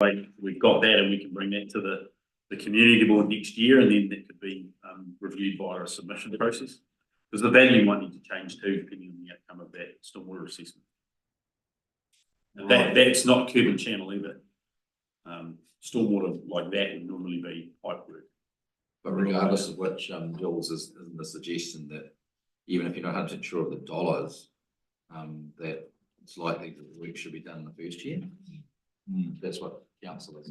Like we've got that and we can bring that to the community board next year, and then that could be reviewed via a submission process. Because the value might need to change too, depending on the outcome of that stormwater assessment. And that's not Cuban Channel either. Stormwater like that would normally be pipe work. But regardless of which, Jules, isn't the suggestion that even if you're not 100% sure of the dollars, that it's likely that the work should be done in the first year? That's what council is.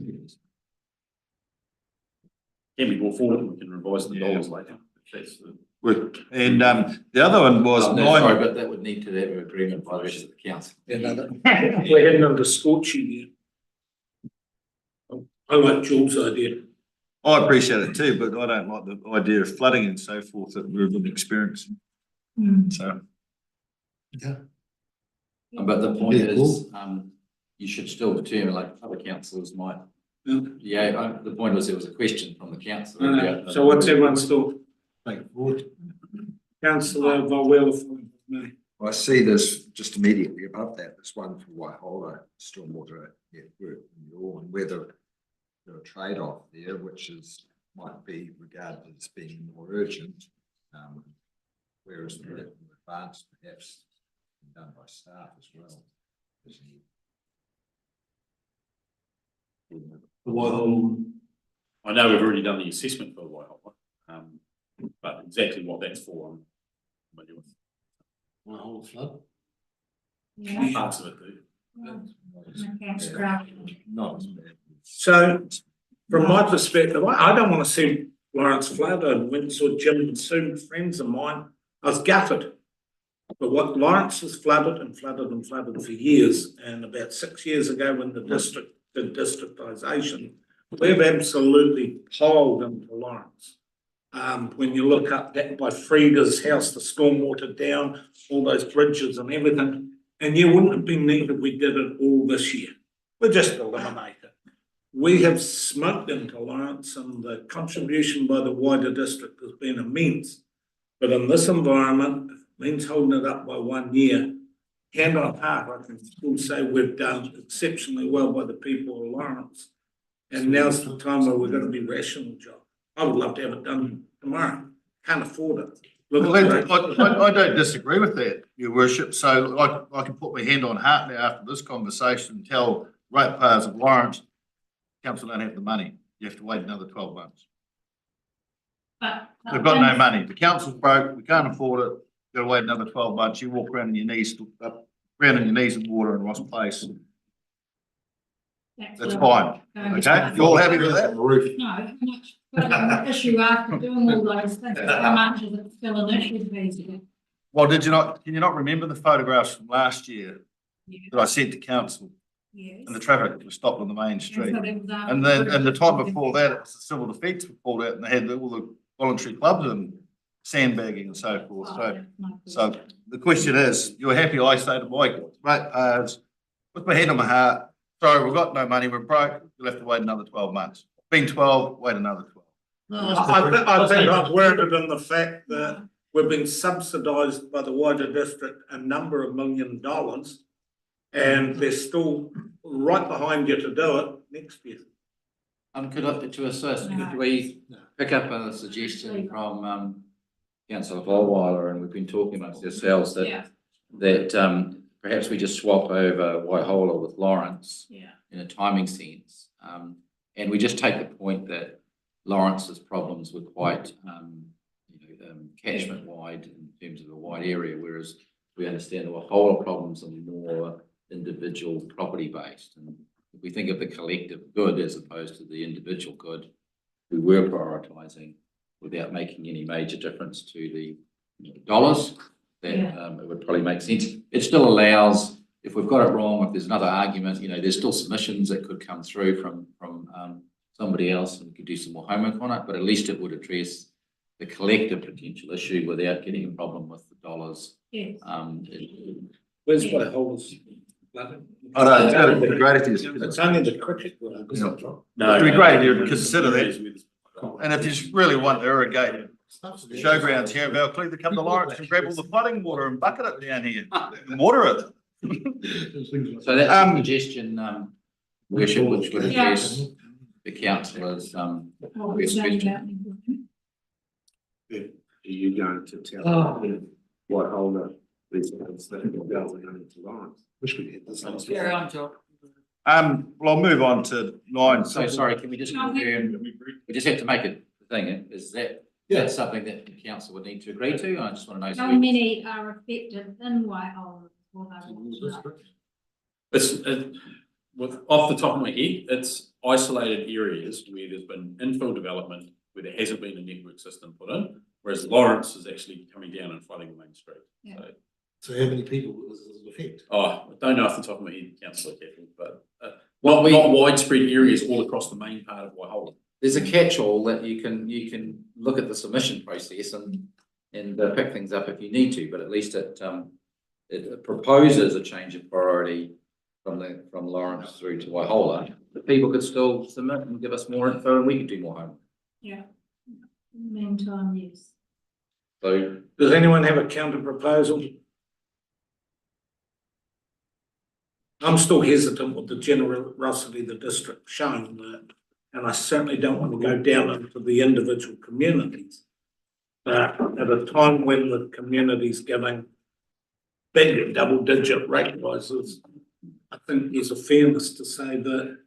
Can be brought forward and we can revise the dollars later. That's the And the other one was sorry, but that would need to have an agreement by the rest of the council. We're heading under scorching here. I like Jules' idea. I appreciate it too, but I don't like the idea of flooding and so forth that we've been experiencing. So. But the point is, you should still determine, like other councillors might. The point was there was a question from the council. So what's everyone's thought? Councillor Volwell. I see this just immediately above that, this one for Waihola stormwater network and whether there a trade-off there, which might be regarded as being more urgent, whereas the advanced perhaps done by staff as well. I know we've already done the assessment for Waihola, but exactly what that's for, I'm familiar with. Waihola flood? Yeah. Parts of it do. Not as bad. So, from my perspective, I don't want to see Lawrence flood. I went and saw Jim and Sue, friends of mine. I was gutted. But what Lawrence has flooded and flooded and flooded for years, and about 6 years ago when the district did districtisation, we've absolutely piled into Lawrence. When you look up that by Frieda's house, the stormwater down, all those bridges and everything, and you wouldn't have been needed if we did it all this year. We'll just eliminate it. We have smoked into Lawrence, and the contribution by the wider district has been immense. But in this environment, if it means holding it up by 1 year, hand on heart, I can still say we've done exceptionally well by the people of Lawrence. And now's the time where we're going to be rational, John. I would love to have it done tomorrow. Can't afford it. Well, I don't disagree with that, Your Worship. So I can put my hand on heart now after this conversation and tell ratepayers of Lawrence, council don't have the money. You have to wait another 12 months. They've got no money. The council's broke. We can't afford it. Got to wait another 12 months. You walk around on your knees, in water in Ross Place. That's fine. Okay, you all happy with that? No, how much an issue after doing all those things, how much is it still an issue for you? Well, can you not remember the photographs from last year that I sent to council? Yes. And the traffic was stopped on the main street. And then, then, and the time before that, it was the civil defence were pulled out and they had all the voluntary clubs and sandbagging and so forth. So the question is, you're happy I say to my ratepayers, with my hand on my heart, sorry, we've got no money, we're broke, you'll have to wait another 12 months. Been 12, wait another 12. I think I've worded in the fact that we've been subsidised by the wider district a number of $1 million, and they're still right behind you to do it next year. Could we pick up a suggestion from Councillor Volweiler, and we've been talking amongst ourselves that perhaps we just swap over Waihola with Lawrence in a timing sense, and we just take the point that Lawrence's problems were quite catchment wide in terms of a wide area, whereas we understand the Waihola problems are more individual property based. And if we think of the collective good as opposed to the individual good, we were prioritising without making any major difference to the dollars, that it would probably make sense. It still allows, if we've got it wrong, if there's another argument, there's still submissions that could come through from somebody else, and we could do some more homework on it, but at least it would address the collective potential issue without getting a problem with the dollars. Yes. Where's Waihola's? I know, it'd be great if you. It's only the cricket ground, isn't it? No, It'd be great if you consider that. And if you really want to irrigate showgrounds here in Valclea, to come to Lawrence and grab all the flooding water and bucket it down here and water it. So that's a suggestion, Worship, which would Yeah. address the councillors, What we're saying about Newbury. Are you going to tell Whiteholder residents that are going into Lawrence? Wish we had this. Carry on, Joe. Well, I'll move on to nine. so sorry, can we just confirm, we just have to make it the thing, is that, that's something that the council would need to agree to? I just want to know. How many are affected in Whiteholder? Or they want to know? Off the top of my head, it's isolated areas where there's been infill development, where there hasn't been a network system put in, whereas Lawrence is actually coming down and flooding the main street. Yeah. So how many people does it affect? Oh, I don't know off the top of my head, councillor Cathal, but Well, not widespread areas all across the main part of Waihola. There's a catch-all that you can look at the submission process and pick things up if you need to, but at least it proposes a change of priority from Lawrence through to Waihola. But people could still submit and give us more info, and we could do more homework. Yeah. Meantime, yes. So Does anyone have a counter proposal? I'm still hesitant with the generosity the district shown that, and I certainly don't want to go down into the individual communities. But at a time when the community's giving big double-digit rate rises, I think there's a fairness to say that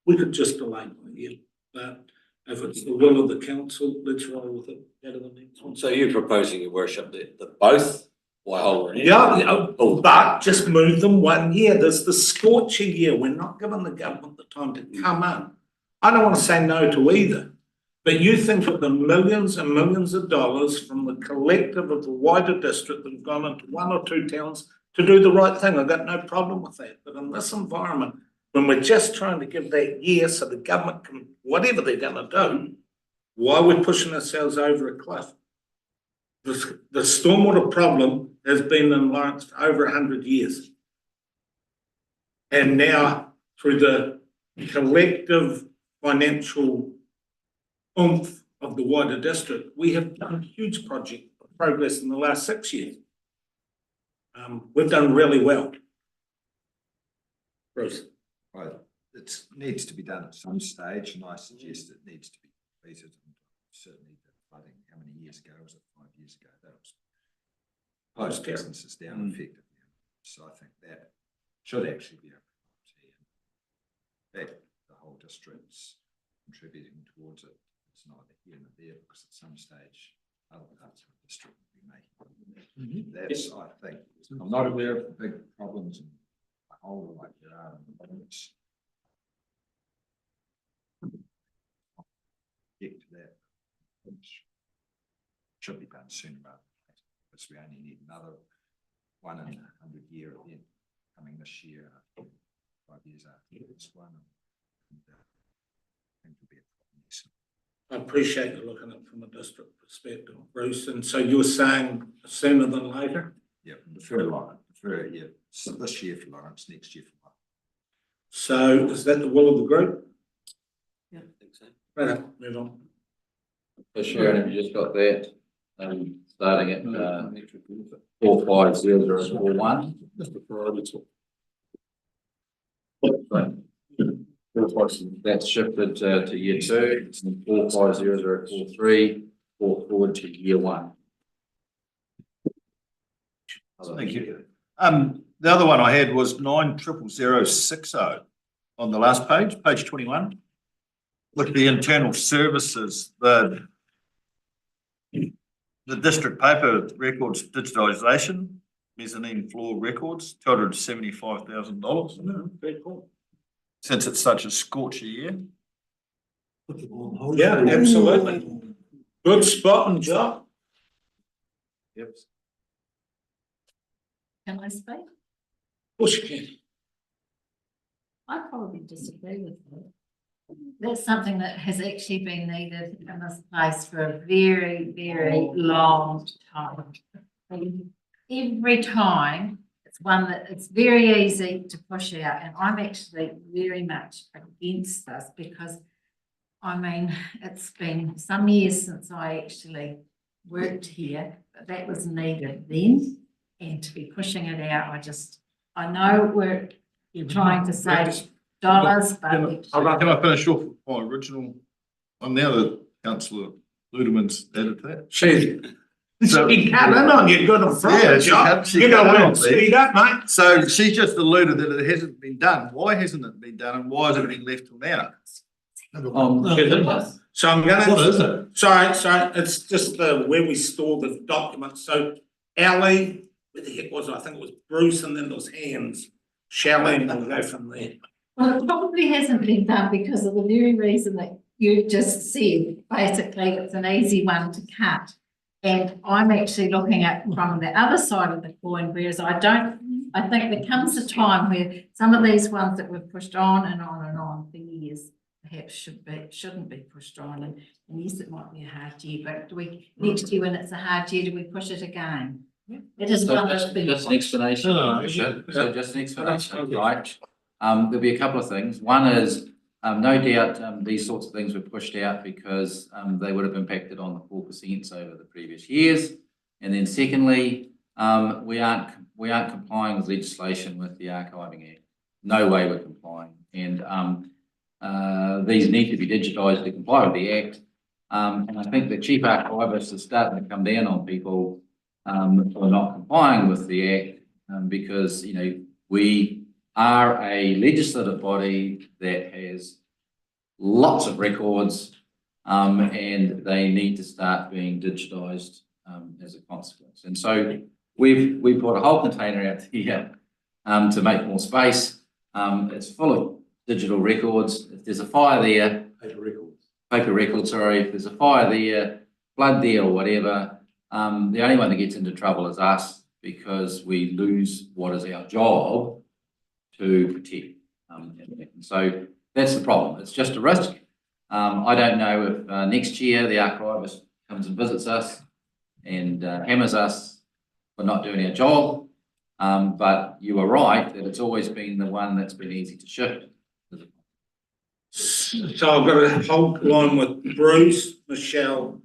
we could just delay by a year. But if it's the will of the council, let's roll with it. Go to the next one. So you're proposing, your worship, that both Waihola and. Yeah, but just move them 1 year. There's the scorching year. We're not giving the government the time to come in. I don't want to say no to either. But you think of the millions and millions of dollars from the collective of the wider district that have gone into 1 or 2 towns to do the right thing. I've got no problem with that. But in this environment, when we're just trying to give that year so the government can, whatever they're going to do, why we're pushing ourselves over a cliff? The stormwater problem has been in Lawrence for over 100 years. And now, through the collective financial oomph of the wider district, we have done a huge progress in the last 6 years. We've done really well. Bruce. Right, it needs to be done at some stage, and I suggest it needs to be completed. Certainly, I think how many years ago was it? 5 years ago. That was post businesses down effectively. So I think that should actually be a priority. In fact, the whole district's contributing towards it. It's neither here nor there, because at some stage other parts of the district will be making. That's, I think, I'm not aware of the big problems in the whole like there are in the province. Get to that, which should be done sooner rather than later, because we only need another 1 in 100-year event coming this year, 5 years after this one. And, I think it'll be a problem. I appreciate you looking at it from a district perspective, Bruce. And so you were saying sooner than later? Yeah, defer, yeah, so this year for Lawrence, next year for Lawrence. So is that the will of the group? I think so. Right, move on. So Sharon, have you just got that? Starting at 450041. That's shifted to year 2. It's 450043. Forward to year 1. Thank you. The other one I had was 900060 on the last page, page 21. Look at the internal services, the district paper records digitalisation, mezzanine floor records, $275,000. No, very cool. Since it's such a scorcher year. Yeah, absolutely. Good spot and job. Yep. Can I speak? Of course you can. I probably disagree with that. That's something that has actually been needed in this place for a very, very long time. Every time, it's one that it's very easy to push out, and I'm actually very much against this because, I mean, it's been some years since I actually worked here, but that was needed then, and to be pushing it out, I know we're trying to say but Can I finish off with my original, on the other councillor Ludeman's added to that? She So- cut in on you, good and Yeah, proper, she John. cut- she You cut go in in on and me. speed up, mate. So she just alluded that it hasn't been done. Why hasn't it been done and why has it been left till now? So I'm gonna. What is it? Sorry, it's just where we store the documents, so Ally, where the heck was it? I think it was Bruce and then there was Hands. Shelley, and we'll go from there. well, it probably hasn't been done because of the very reason that you just said. Basically, it's an easy one to cut. And I'm actually looking at from the other side of the coin, whereas I think there comes a time where some of these ones that we've pushed on and on and on for years perhaps shouldn't be pushed on. And yes, it might be a hard year, but do we, next year when it's a hard year, do we push it again? It is one of those things. Just an explanation. No, So just an explanation, right? There'll be a couple of things. One is, no doubt, these sorts of things were pushed out because, they would have impacted on the 4% over the previous years. And then secondly, we aren't complying with legislation with the Archiving Act. No way we're complying. And, these need to be digitised to comply with the Act. And I think the chief archivist is starting to come down on people, who are not complying with the Act, because, we are a legislative body that has lots of records, and they need to start being digitised, as a consequence. And so we've put a whole container out here, to make more space. It's full of digital records. If there's a fire there, paper records, sorry, if there's a fire there, flood there or whatever, the only one that gets into trouble is us because we lose what is our job to protect. And so that's the problem. It's just a risk. I don't know if next year the archivist comes and visits us and hammers us for not doing our job. But you are right that it's always been the one that's been easy to shift. So I've got a whole line with Bruce, Michelle.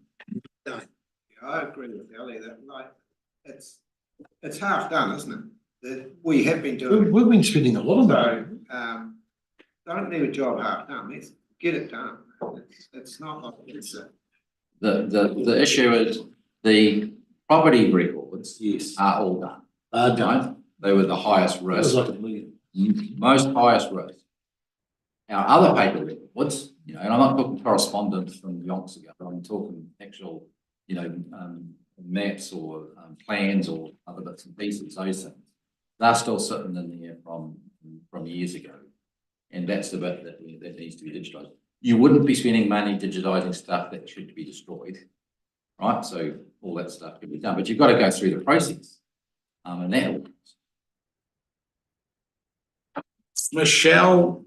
Yeah, I agree with Ellie that like, it's half done, isn't it? That we have been doing. We've been spending a lot of money. So, don't leave a job half done, let's get it done. It's not like it's a. The issue is the property records Yes. are all done. Done. Right? They were the highest That was risk, like a million. most highest risk. Our other paper records, and I'm not talking correspondence from yonks ago, I'm talking actual, maps or plans or other bits and pieces, those things. They're still sitting in there from years ago. And that's the bit that needs to be digitised. You wouldn't be spending money digitising stuff that should be destroyed, right? So all that stuff can be done, but you've got to go through the process. And that all. Michelle,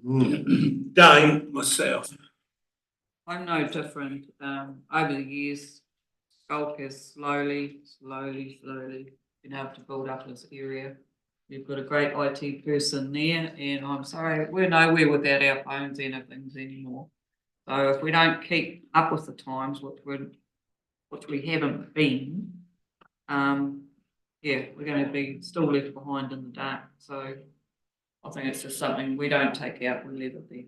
Dane, myself. I'm no different. Over the years, Skulk has slowly been able to build up this area. We've got a great IT person there, and I'm sorry, we're nowhere without our phones and our things anymore. So if we don't keep up with the times, which we haven't been, we're going to be still left behind in the dark. So I think it's just something we don't take out, we'll never be.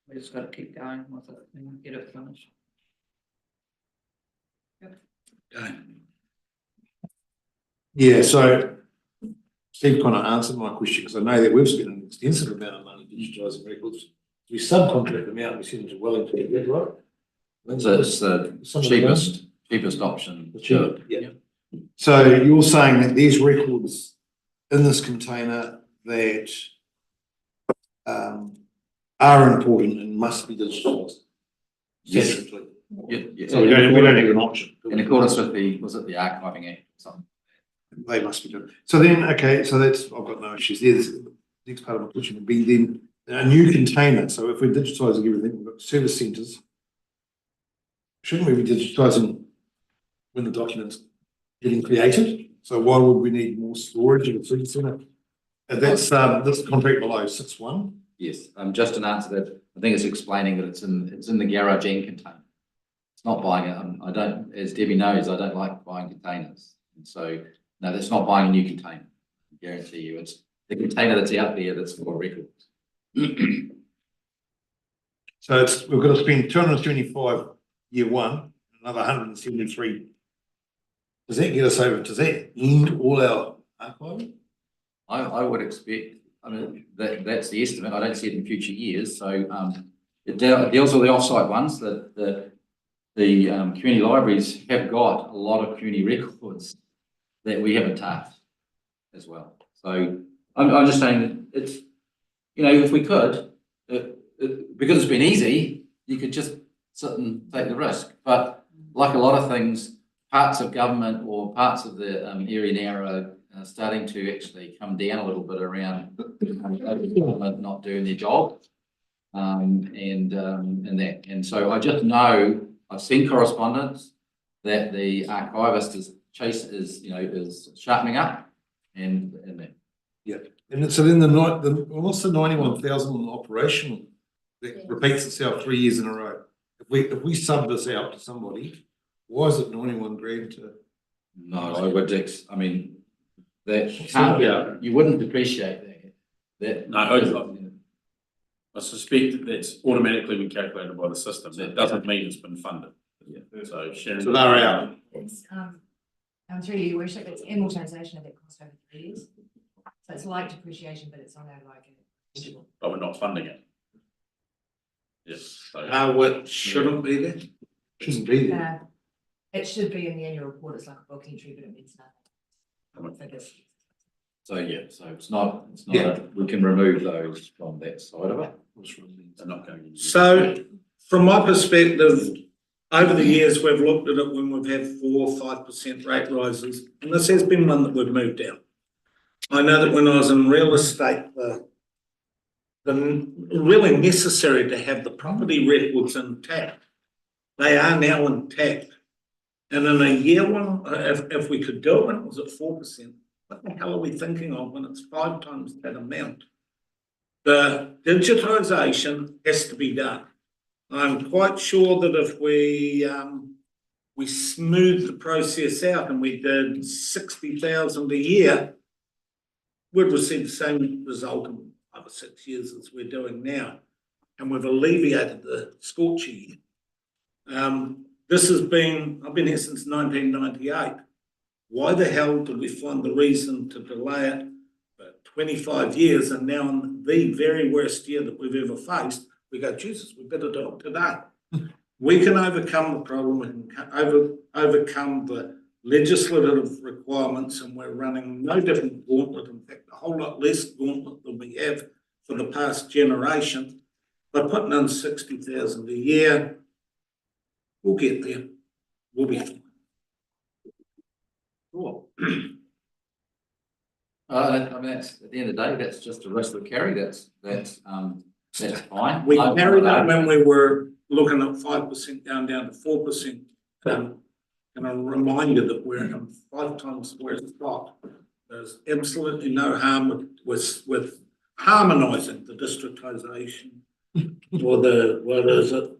We just got to keep going with it and get it finished. Dane. Yeah, so Steve kind of answered my question because I know that we've spent an extensive amount of money digitising records. We subcontract them out and we send them to Wellington, is that right? So it's the Some of the cheapest option. The cheap, yeah. So you're saying that these records in this container that are important and must be digitalised? Yes. Separately. Yeah. So we don't have an option. In accordance with the Archiving Act or something. They must be done. So then, okay, so that's, I've got no issues there. The next part of my question would be then a new container. So if we're digitising everything, we've got service centres. Shouldn't we be digitising when the document's getting created? So why would we need more storage in a service centre? That's this contract below 6.1. Yes, just an answer that I think it's explaining that it's in the garage and container. It's not buying it. I don't, as Debbie knows, I don't like buying containers. And so, no, that's not buying a new container. I guarantee you, it's the container that's out there that's for records. So we've got to spend 275 year one, another 173. Does that get us over, does that end all our archiving? I would expect, I mean, that's the estimate. I don't see it in future years, so, it deals with the off-site ones that, the community libraries have got a lot of community records that we haven't touched as well. So I'm just saying that it's, you know, if we could, because it's been easy, you could just sit and take the risk. But like a lot of things, parts of government or parts of the area now are starting to actually come down a little bit around government not doing their job. And that. And so I just know, I've seen correspondence that the archivist is sharpening up and that. And so then what's the 91,000 operational that repeats itself 3 years in a row? If we sub this out to somebody, why is it 91 grand to? No, I mean, that can't be, you wouldn't depreciate that. No, I suspect that that's automatically been calculated by the system. That doesn't mean it's been funded. So Sharon. So they're out. It's, through you, your worship, it's amortization of that cost over 3 years. So it's like depreciation, but it's on a But we're not funding it. Yes. So What shouldn't be there? Shouldn't be there. it should be in the annual report, it's like a book entry, but it means nothing. So it's not, we can remove those from that side of it. they're not going to. So from my perspective, over the years, we've looked at it when we've had 4 or 5% rate rises, and this has been one that we've moved out. I know that when I was in real estate, the really necessary to have the property records intact. They are now intact. And in a year one, if we could do it when it was at 4%, what the hell are we thinking of when it's 5 times that amount? The digitisation has to be done. I'm quite sure that if we smooth the process out and we did 60,000 a year, we'd receive the same result in 5 or 6 years as we're doing now. And we've alleviated the scorcher year. I've been here since 1998. Why the hell did we find the reason to delay it for 25 years? And now in the very worst year that we've ever faced, we go, Jesus, we better do it today. We can overcome the problem, we can overcome the legislative requirements, and we're running no different gauntlet, in fact, a whole lot less gauntlet than we have for the past generation. By putting in 60,000 a year, we'll get there. We'll be fine. Cool. I mean, that's, at the end of the day, that's just a risk we carry. That's fine. We carried that when we were looking at 5% down to 4%. And a reminder that we're in 5 times where it's got. There's absolutely no harm with harmonising the districtisation or what is it?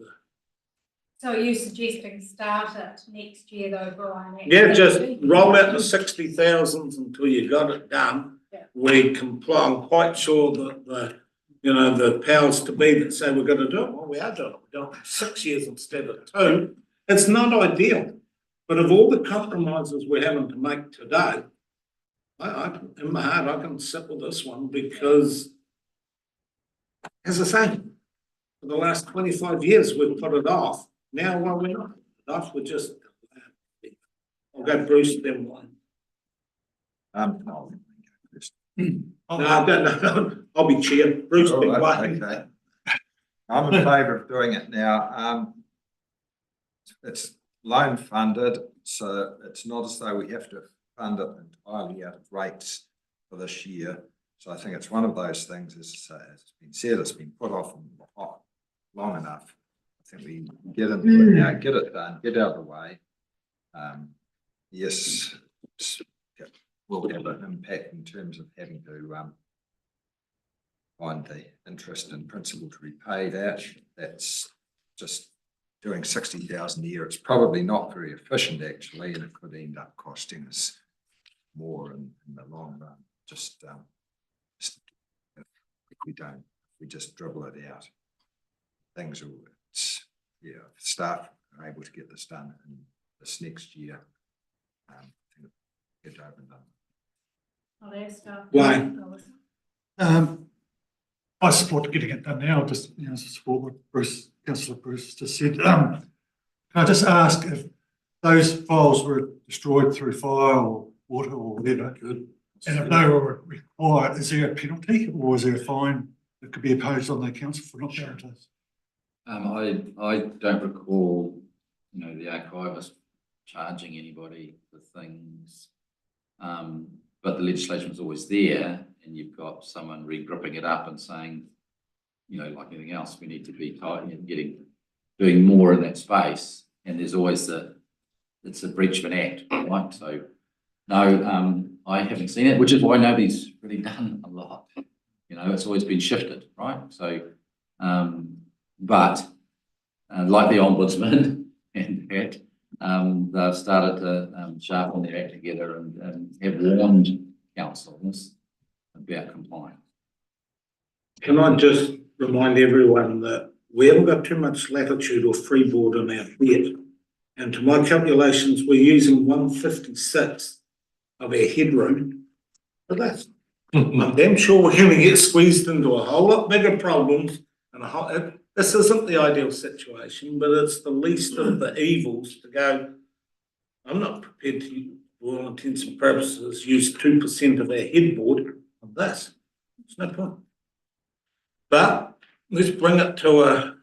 So are you suggesting start it next year though, Brian? Yeah, just roll out the 60,000 until you got it done. Yeah. We comply. I'm quite sure that the powers to be that say we're going to do it. Well, we are doing it. We're doing it 6 years instead of 2. It's not ideal, but of all the compromises we're having to make today, I in my heart I can sit with this one because, as I say, for the last 25 years we've put it off. Now, while we're not off, we're just. I'll go Bruce then one. No, No, I'll be chair. Bruce all been right, waiting. okay. I'm in favour of doing it now. It's loan funded, so it's not as though we have to fund it entirely out of rates for this year. So I think it's one of those things, as it's been said, it's been put off long enough. I think we get into it now, get it done, get out of the way. Yes, it will have an impact in terms of having to find the interest and principal to repay that. That's just doing 60,000 a year. It's probably not very efficient actually, and it could end up costing us more in the long run. Just if we just dribble it out. things will, staff are able to get this done in this next year. I think it'll get over and done. Oh, there's stuff. Wayne. I support getting it done now, just, support what Councillor Bruce just said. Can I just ask if those files were destroyed through fire or water or whatever? Good. And if they were required, is there a penalty or is there a fine that could be imposed on the council for not being able to? I don't recall, the archivist charging anybody for things. But the legislation was always there, and you've got someone re-gripping it up and saying, like anything else, we need to be tight and doing more in that space. And there's always it's a breach of an act, right? So, no, I haven't seen it, which is why nobody's really done a lot. It's always been shifted, right? So, but like the Ombudsman and that, they've started to sharpen their act together and have warned councils about compliance. Can I just remind everyone that we haven't got too much latitude or freeboard in our bed. And to my calculations, we're using 1/56 of our headroom for this. I'm damn sure we're going to get squeezed into a whole lot bigger problems. And this isn't the ideal situation, but it's the least of the evils to go. I'm not prepared to, for all intents and purposes, use 2% of our headboard on this. There's no point. But let's bring it to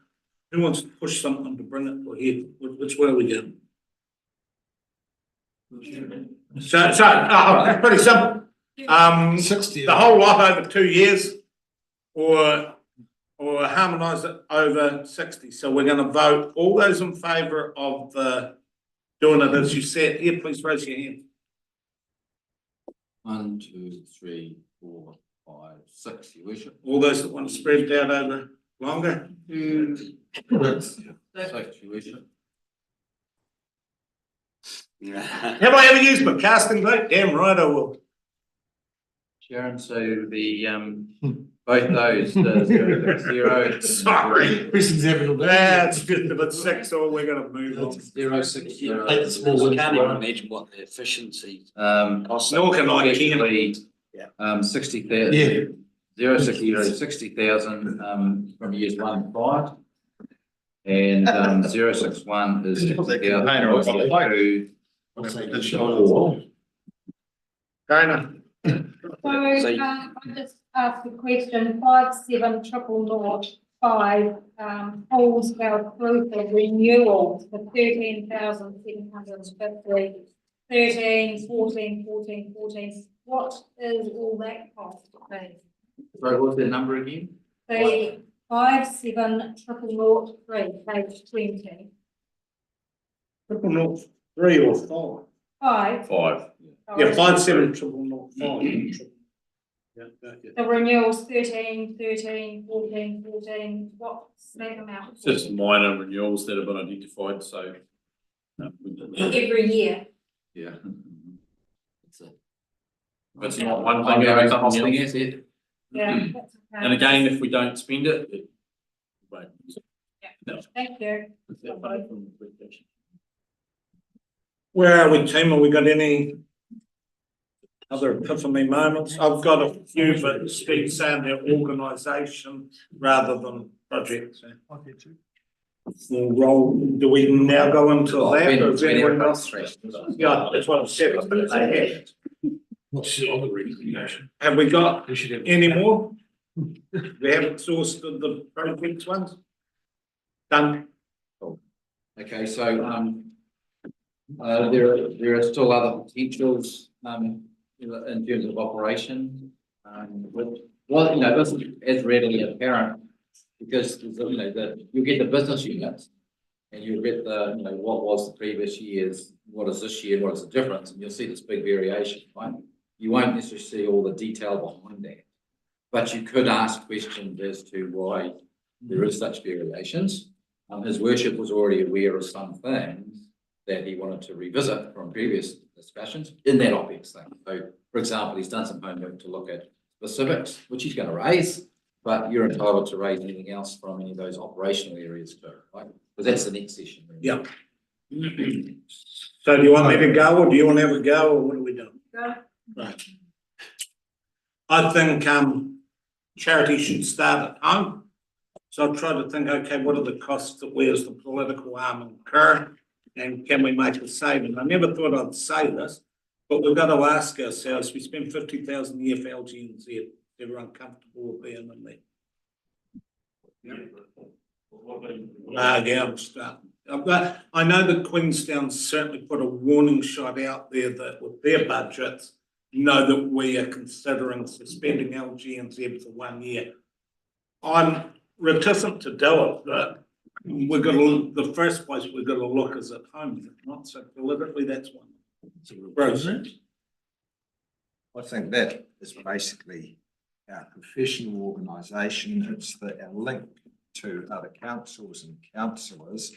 who wants to push something to bring it to a head? Which way are we going? So that's pretty simple. 60. The whole lot over 2 years, or harmonise it over 60. So we're going to vote all those in favour of doing it as you said. Here, please raise your hand. 1, 2, 3, 4, 5, 6, your worship. All those that want to spread it out over longer. 6, your worship. Have I ever used my casting vote? Damn right I will. Sharon, so the both those the 0. Sorry. Questions evident. That's just about 6, or we're going to move on. 0, 6, 0. I can't even imagine what the efficiency. Nor can I, Basically, Yeah. 60,000. Yeah. 0, 6, 0, 60,000 from years 1 to 5. And 0, 6, 1 is 60,000. Dana. So, I just asked a question, 57005, Paulsville through for renewals for 13,750, 13, 14, 14, 14. What is all that cost, please? Sorry, what's the number again? The 57003, page 20. 3 or 4. 5. 5. Yeah, 57005. Yeah, The renewals 13, 13, 14, 14. What's that amount? It's just minor renewals that have been identified, so. Every year. Yeah. It's It's not one thing, ongoing something costing, else. is it? Yeah, that's okay. And again, if we don't spend it, won't. No. Thank you. Where are we, team? Have we got any other epiphany moments? I've got a few, but Steve saying their organisation rather than projects. We'll roll. Do we now go into that? Or is anyone else? Yeah, that's what I said. What's on the recommendation? Have we got any more? We haven't exhausted the projects ones? Done. Okay, so there are still other potentials in terms of operation. This is readily apparent because you get the business units and you get what was the previous year's, what is this year, what is the difference, and you'll see this big variation, right? You won't necessarily see all the detail behind that, but you could ask questions as to why there is such variations. His worship was already aware of some things that he wanted to revisit from previous discussions in that OPEX thing. So, for example, he's done some homework to look at specifics, which he's going to raise, But you're entitled to raise anything else from any of those operational areas too, right? Because that's the next session. really. Yep. So do you want me to go, or do you want to have a go, or what are we doing? Go. Right. I think, charity should start at home. So I'll try to think, okay, what are the costs that we as the political arm incur? And can we make a saving? I never thought I'd say this, but we've got to ask ourselves, we spend 50,000 a year for LGNZ. Everyone comfortable with being in there? Yeah, I'm starting. I know that Queenstown certainly put a warning shot out there that with their budgets, know that we are considering suspending LGNZ for 1 year. I'm reticent to do it, but we're gonna, the first place we're gonna look is at home, not so politically, that's one. Bruce. I think that is basically our professional organisation. It's our link to other councils and councillors.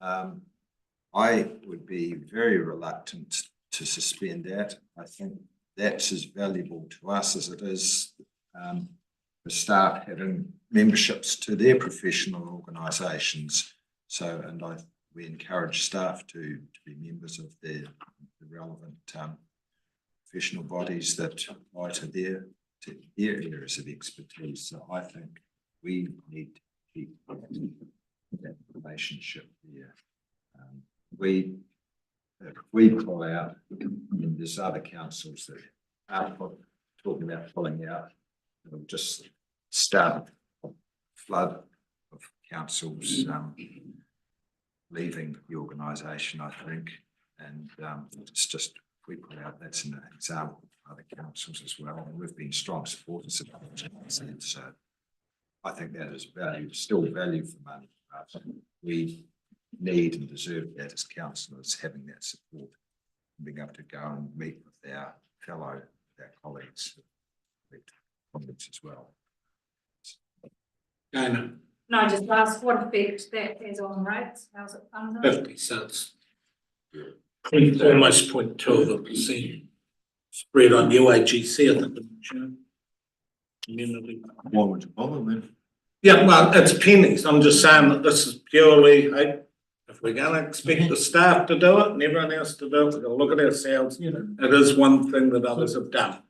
I would be very reluctant to suspend that. I think that's as valuable to us as it is the staff having memberships to their professional organisations. So, and we encourage staff to be members of the relevant professional bodies that apply to their areas of expertise. So I think we need to keep that relationship there. If we pull out, I mean, there's other councils that are talking about pulling out. It'll just start a flood of councils leaving the organisation, I think. And it's just, if we pull out, that's an example of other councils as well. And we've been strong supporters of that. So I think that is value, still value for money. We need and deserve that as councillors, having that support, and being able to go and meet with our colleagues as well. Dana, No, just ask what effect that has on rates, how's it funded? 50 cents. Almost 0.2% spread on UAGC, I think. Community. Why would you bother then? Yeah, well, it's pennies. I'm just saying that this is purely, hey, if we're gonna expect the staff to do it and everyone else to do it, we're gonna look at ourselves. It is one thing that others have done.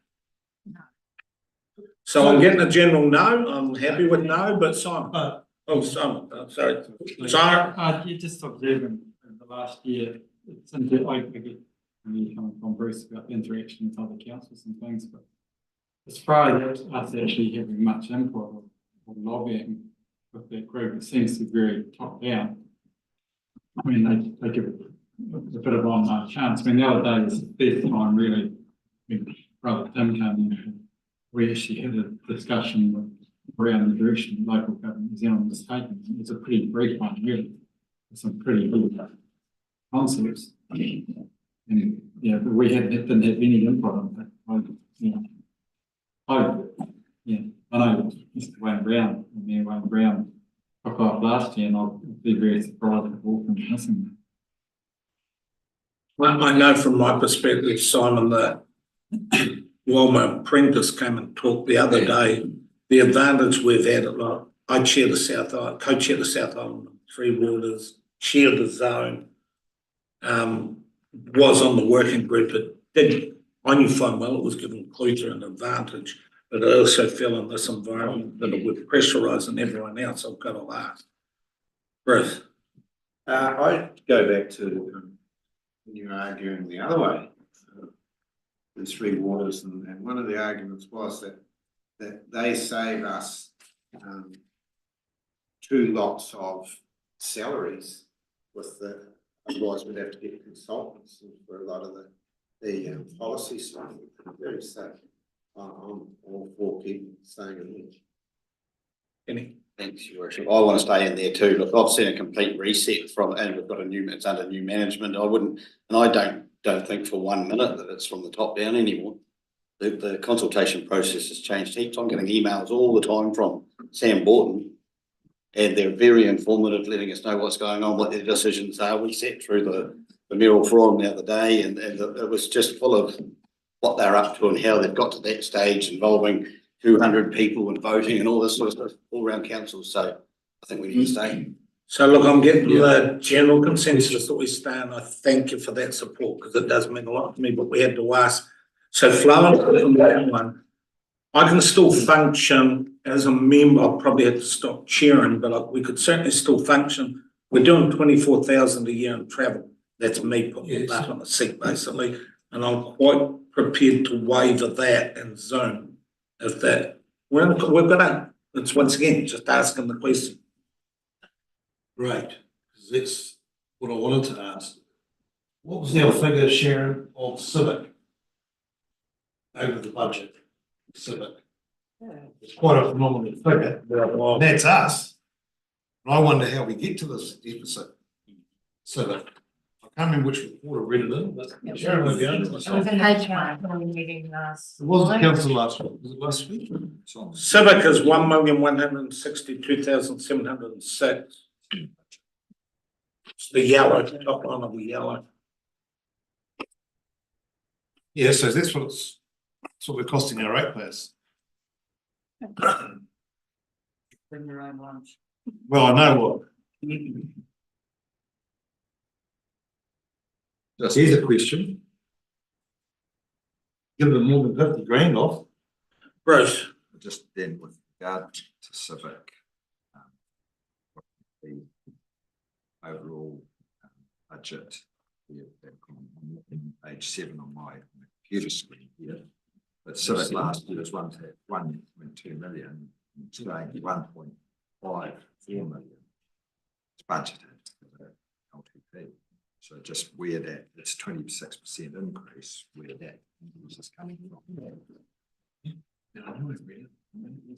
So I'm getting a general no. I'm happy with no, but Simon. Oh, Simon, sorry. Sorry. You just observing in the last year, it's into, I get coming from Bruce about the interaction with other councils and things, but as far as us actually having much input or lobbying with that group, it seems to be very top down. I mean, they give it a bit of online chance. I mean, the other day was the first time really, when Brother Tim came in, we actually had a discussion around the direction local government New Zealand was taking. It was a pretty brief one, really, with some pretty good concepts. And yeah, but we didn't have any input on that. I know Mr. Wayne Brown and Mayor Wayne Brown took off last year, and I'll be very surprised if Auckland's missing that. Well, I know from my perspective, Simon, that Wilma Prentice came and talked the other day. The advantage we've had, like, I chair the South Island, co-chair the South Island Three Waters, chair the zone, was on the working group. I knew fine well it was giving Clutha an advantage, but I also feel in this environment that it would pressurise and everyone else. I've got to last. Bruce. I go back to when you were arguing the other way, the Three Waters, and one of the arguments was that they save us 2 lots of salaries with otherwise we'd have to get consultants for a lot of the policy stuff. Very safe. I'm all for keeping staying in there. Any? Thanks, Your Worship. I want to stay in there too. Look, I've seen a complete reset and we've got it's under new management. I don't think for 1 minute that it's from the top down anymore. The consultation process has changed heaps. I'm getting emails all the time from Sam Borton, and they're very informative, letting us know what's going on, what their decisions are. We sat through the mayoral forum the other day, and it was just full of what they're up to and how they've got to that stage, involving 200 people and voting and all this sort of stuff, all around council, so I think we need to stay. So look, I'm getting the general consensus that we stay, and I thank you for that support, because it does mean a lot to me, but we had to ask. So flowing from that one, I can still function as a member. I'll probably have to stop chairing, but we could certainly still function. We're doing 24,000 a year in travel. That's me putting that on the seat basically, and I'm quite prepared to waiver that and Zoom if that. We're gonna. It's once again just asking the question. Right, because that's what I wanted to ask. What was our figure, Sharon, of civic? Over the budget, civic. It's quite a phenomenal figure, and that's us. And I wonder how we get to this deficit. Civic. I can't remember which report I read it in, but Sharon will be able to. It was in H1 meeting last. It wasn't council last week, was it last week? Civic is 1,162,706. It's the yellow, top line of the yellow. Yeah, so that's what we're costing our ratepayers. Bring your own lunch. Well, I know what. Just here's a question. Give them more than 50 grand off. Bruce. Just then with regard to civic, the overall budget, on page 7 on my computer screen here. But civic last year was 1.2 million, today 1.54 million. It's budgeted for the LTP. So just where that, it's 26% increase, where that is coming from.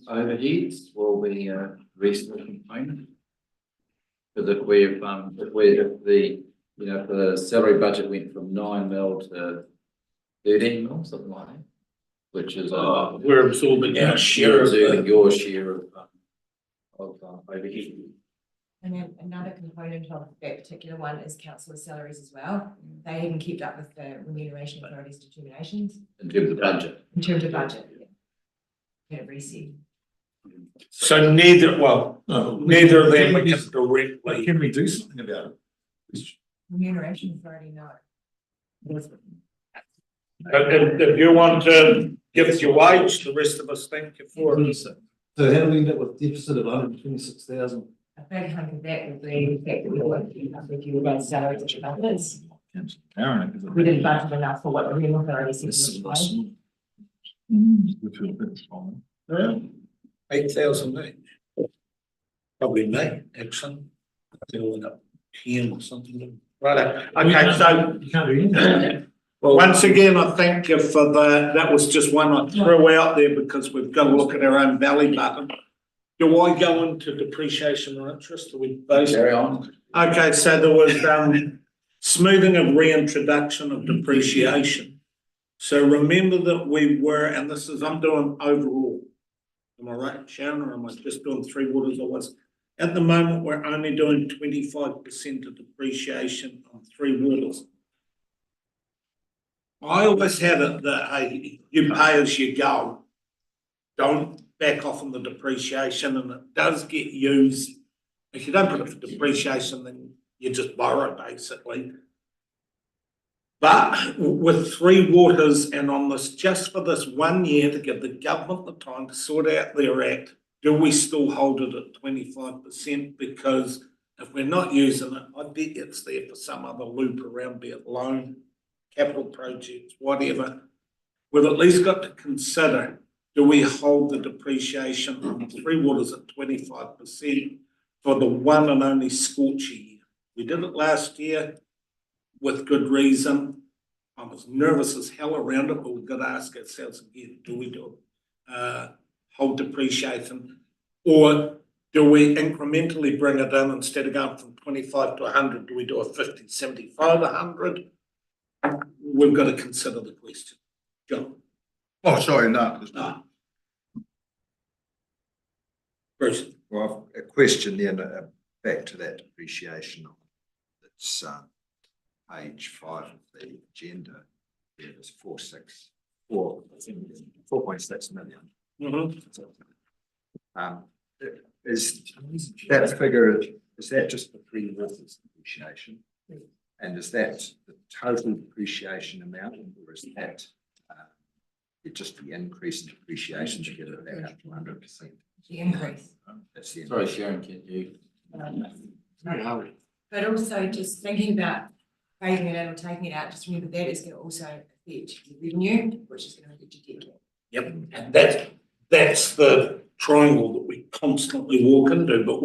Overheads will be a reasonable component. Because if the salary budget went from 9 mil to 13 mil, something like that, which is We're absorbing our share of your share of overhead. And then another component of that particular one is councillor salaries as well. They haven't kept up with the remuneration authority's determinations In terms of budget. in terms of budget. Get it reset. So neither of them we can directly. Can we do something about it? Remuneration authority, no. If you want to give us your wage, the rest of us thank you for it. So how do we end up with deficit of 126,000? A big hunk of that would be the fact that we were if you were about salaries at your budgets. We didn't budget enough for what the real authority said. was required. 8,000 each. Probably me, actually. They'll end up 10 or something. Right, okay, so You can't do anything. well, once again, I thank you for that was just one I threw out there because we've got to look at our own belly button. Do I go into depreciation or interest? Are we both? Carry on. Okay, so there was smoothing of reintroduction of depreciation. So remember that we were, and this is, I'm doing overall. Am I right, Sharon, or am I just doing Three Waters? I was. At the moment, we're only doing 25% of depreciation on Three Waters. I always had it that, hey, you pay as you go. Don't back off on the depreciation, and it does get used. If you don't put it for depreciation, then you just borrow basically. But with Three Waters and on this, just for this 1 year to give the government the time to sort out their act, do we still hold it at 25%? Because if we're not using it, I bet it's there for some other loop around, be it loan, capital projects, whatever. We've at least got to consider, do we hold the depreciation on Three Waters at 25% for the one and only scorcher year? We did it last year with good reason. I was nervous as hell around it, but we've got to ask ourselves again, do we do hold depreciation? Or do we incrementally bring it in instead of going from 25 to 100? Do we do a 50, 75, 100? We've got to consider the question. John. Oh, sorry, no. No. Bruce. Well, a question then, back to that depreciation. It's page 5 of the agenda. There's 4.6 million. Is that figure, is that just the pre-water's depreciation? And is that the total depreciation amount, or is that just the increase in depreciation to get it back up to 100%? The increase. That's the Sorry, increase. Sharon, can you? But also just thinking about phasing it in or taking it out, just remember that is going to also affect your revenue, which is going to affect your debt cap. Yep, and that's the triangle that we constantly walk into, but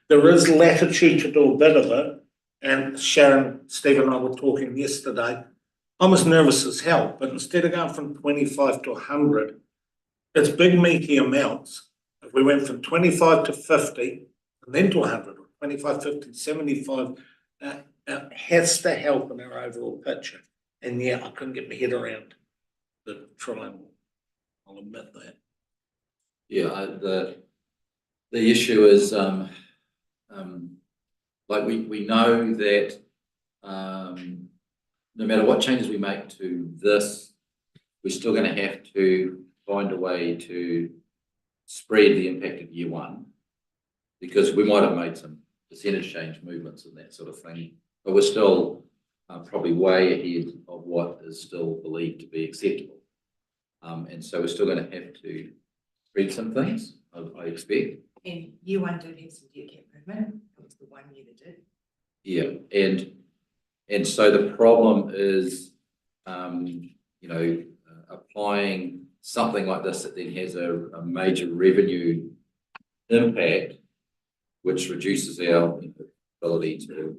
there is latitude to do a bit of it. And Sharon, Steve and I were talking yesterday, I'm as nervous as hell, but instead of going from 25 to 100, it's big meaty amounts. If we went from 25 to 50 and then to 100, or 25, 50, 75, it has to help in our overall picture. And yeah, I couldn't get my head around the triangle. I'll admit that. Yeah, the issue is, like we know that, no matter what changes we make to this, we're still gonna have to find a way to spread the impact of year one. Because we might have made some percentage change movements and that sort of thing, but we're still probably way ahead of what is still believed to be acceptable. And so we're still gonna have to spread some things, I expect. And year one did have some debt cap movement. It was the 1 year that did. Yeah, and so the problem is, applying something like this that then has a major revenue impact, which reduces our ability to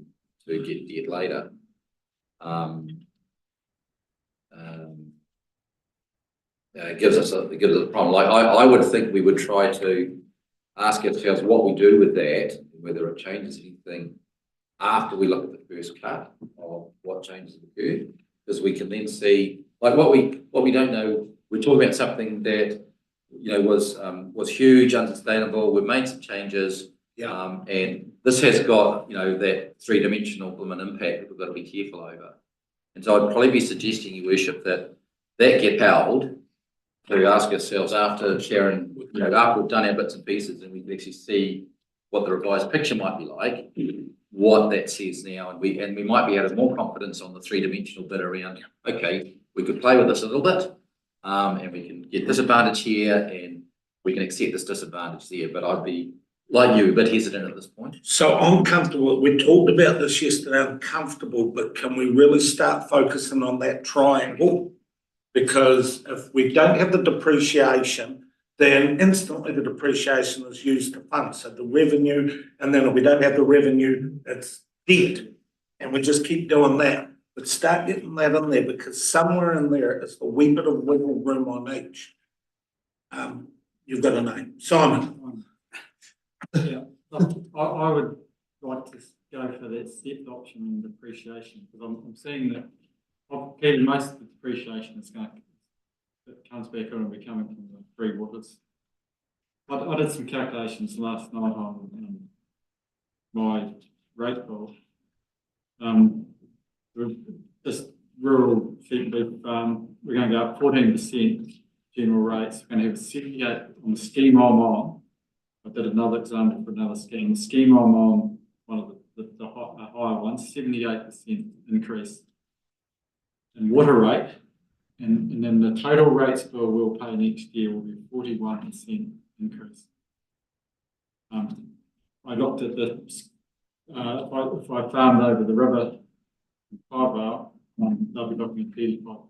get debt later. It gives us a problem. Like I would think we would try to ask ourselves what we do with that, whether it changes anything after we look at the first cut of what changes have occurred, because we can then see, like what we don't know. We're talking about something that was huge, unsustainable. We've made some changes, and this has got that three-dimensional impact that we've got to be careful over. And so I'd probably be suggesting, Your Worship, that get held to ask ourselves after Sharon, after we've done our bits and pieces, and we can actually see what the revised picture might be like, what that says now, and we might be able to have more confidence on the three-dimensional bit around, okay, we could play with this a little bit, and we can get this advantage here, and we can accept this disadvantage there. But I'd be, like you, a bit hesitant at this point. So I'm comfortable. We talked about this yesterday. I'm comfortable, but can we really start focusing on that triangle? Because if we don't have the depreciation, then instantly the depreciation is used to fund. So the revenue, and then if we don't have the revenue, it's debt. And we just keep doing that. But start getting that in there, because somewhere in there is a wee bit of wiggle room on each. You've got a name, Simon. Yeah, I would like to go for that stepped option in depreciation, because I'm seeing that clearly most of the depreciation that comes back on will be coming from the free waters. I did some calculations last night on my rate bill. Just rural sheep and beef farm, we're going to go up 14% general rates. We're going to have 78 on the scheme I'm on. I did another example for another scheme. The scheme I'm on, one of the higher ones, 78% increase in water rate, and then the total rates bill we'll pay next year will be 41% increase. I looked at the if I farmed over the river in Five-Vale, they'll be looking at 35%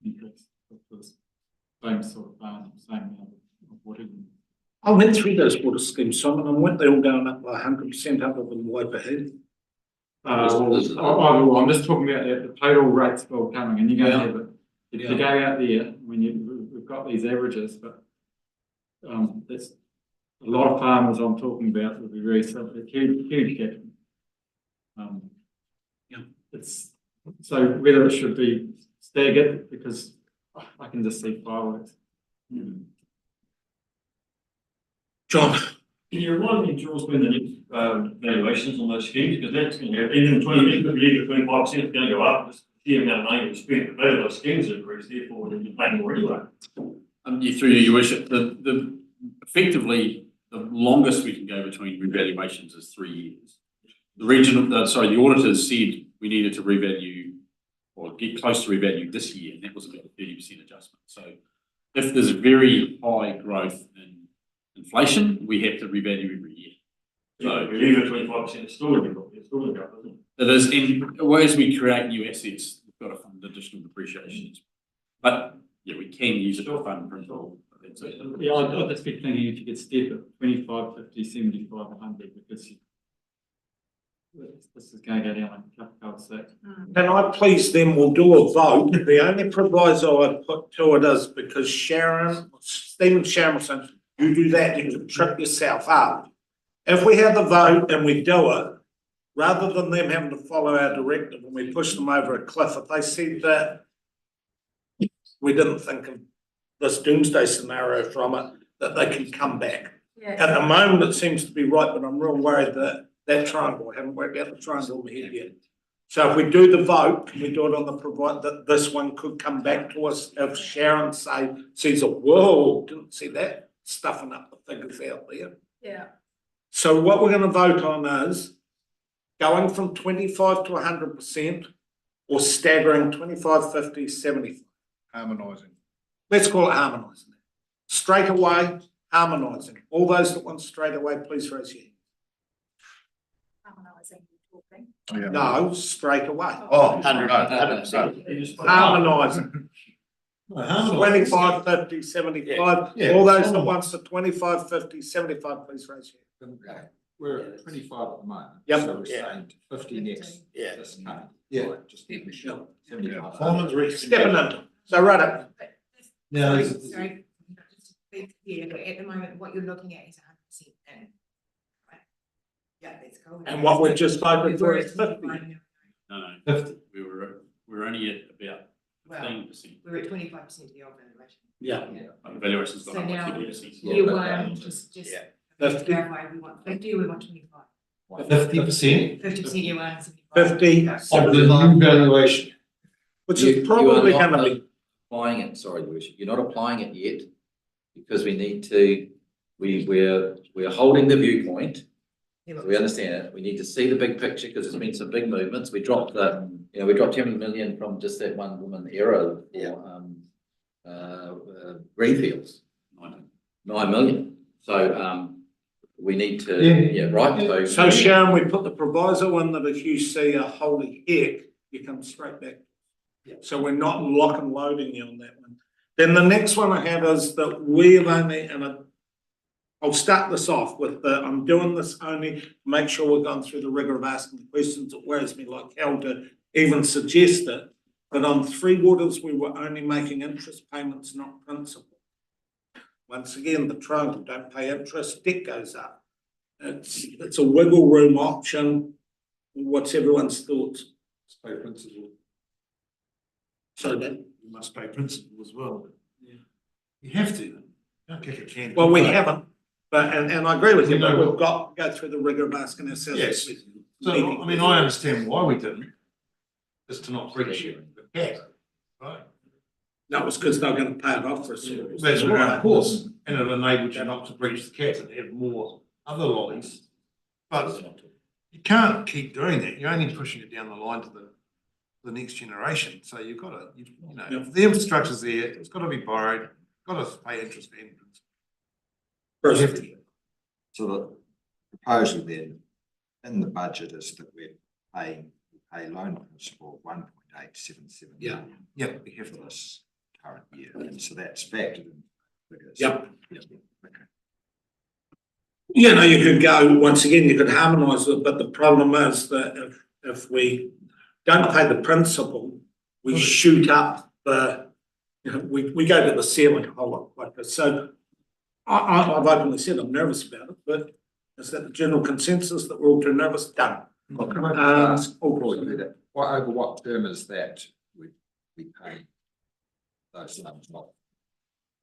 increase for the same sort of farm, same amount of water. I went through those water schemes, Simon, and weren't they all going up by 100% other than Waipahu? I'm just talking about the total rates bill coming, and you're going to have it. If you go out there, when we've got these averages, but that's a lot of farmers I'm talking about will be very similar, huge gap. It's so whether it should be staggered, because I can just see fireworks. John. Can you remind me, Jules, when the next valuations on those schemes, because that's going to happen, even 25% is going to go up, just the amount of money we spend, but those schemes increase, therefore we're paying more anyway. You through your worship, the effectively, the longest we can go between revaluations is 3 years. The auditors said we needed to revalue or get close to revalue this year, and that was about a 30% adjustment. So if there's very high growth in inflation, we have to revalue every year. So Even 25% is still in the, it's still in the, isn't it? it is, and as we create new assets, we've got to fund additional depreciation. But yeah, we can use it to fund principal. That's it. Yeah, I'd just be thinking if you could step at 25, 50, 75, 100, because this is going to go down like a cup of cold. Can I please then, we'll do a vote. The only proviso I'd put to it is because Stephen Sharon was saying, you do that, you can trip yourself up. If we have the vote and we do it, rather than them having to follow our directive and we push them over a cliff, if they said that we didn't think of this doomsday scenario from it, that they can come back. At the moment, it seems to be right, but I'm real worried that triangle, I haven't worked out the triangle in my head yet. So if we do the vote, can we do it on the provide that this one could come back to us if Sharon sees a whoa, didn't see that, stuffing up the figures out there. Yeah. So what we're gonna vote on is going from 25 to 100% or staggering 25, 50, 75. Harmonising. Let's call it harmonising. Straight away, harmonising. All those that want straight away, please raise your hand. Harmonising, talking. Yeah. No, straight away. Oh, 100%. Harmonising. Harmonising. 25, 50, 75. Yeah. All those that wants the 25, 50, 75, please raise your hand. Okay, we're at 25 at the moment. Yep. So we're saying 50 next. Yeah. This coming. Yeah. Right, just to be sure. 75. Stepping into. So right up. Now, Sorry, just to be clear, but at the moment, what you're looking at is 100% in. Right? Yeah, that's cool. And what we've just voted for is We're 50. No, 50. we're only at about Well, 15%. we're at 25% of the old valuation. Yeah. The valuation's So gone up now, by 50%. year but, one, just Yeah. to 50. clarify, we want 50 or we want 25? 50%. 50% year one, 75. 50, Of the new valuation. which You- is you are probably not gonna be, Applying it, sorry, Your Worship, you're not applying it yet, because we need to, we're holding the viewpoint. So we understand it, we need to see the big picture, because there's been some big movements, we dropped we dropped 10 million from just that one woman error for, Greenfields. 9 million, so, we need to, right, so Sharon, we put the proviso in that if you see a holy heck, you come straight back. So we're not lock and loading you on that one. Then the next one I have is that we've only, and I'll start this off with I'm doing this only to make sure we're going through the rigor of asking the questions. It worries me like hell to even suggest it. But on Three Waters, we were only making interest payments, not principal. Once again, the triangle, don't pay interest, debt goes up. It's a wiggle room option. What's everyone's thoughts? Pay principal. So then, You must pay principal as well. Yeah. You have to. Don't kick a can. well, we haven't, but, and I agree with you, but No. we've got to go through the rigor of asking ourselves. Yes. So, I mean, I understand why we didn't. Is to not breach the cap, right? That was because they're going to pay it off for us. That's right, of course, and it enabled you not to breach the cap and have more other lollies. But you can't keep doing that, you're only pushing it down the line to the next generation, so you've got to, you know, if the infrastructure's there, it's got to be borrowed, got to pay interest and principal. So the proposal then in the budget is that we pay loan principal of 1.877 Yeah. million. Yeah. We have for this current year, and so that's factored in. Figures. Yep. Yep. Okay. You know, you could go, once again, you could harmonise it, but the problem is that if we don't pay the principal, we shoot up we go to the ceiling a whole lot like this. So I've openly said I'm nervous about it, but is that the general consensus that we're all too nervous? Done. Can I just ask, before you do that, over what term is that we pay those sums, not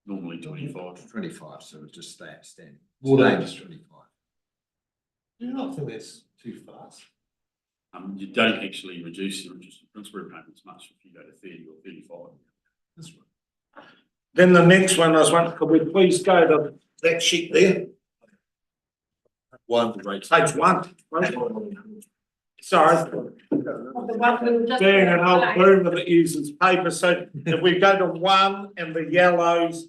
Normally 25. 25, so it just stay outstanding. More than- Stay as 25. Do you not think that's too fast? You don't actually reduce your interest and principal repayments much if you go to 30 or 35. That's right. Then the next one, I was wondering, could we please go to that sheet there? One, right. Page one. Sorry. Being an old boomer that uses paper, so if we go to one and the yellows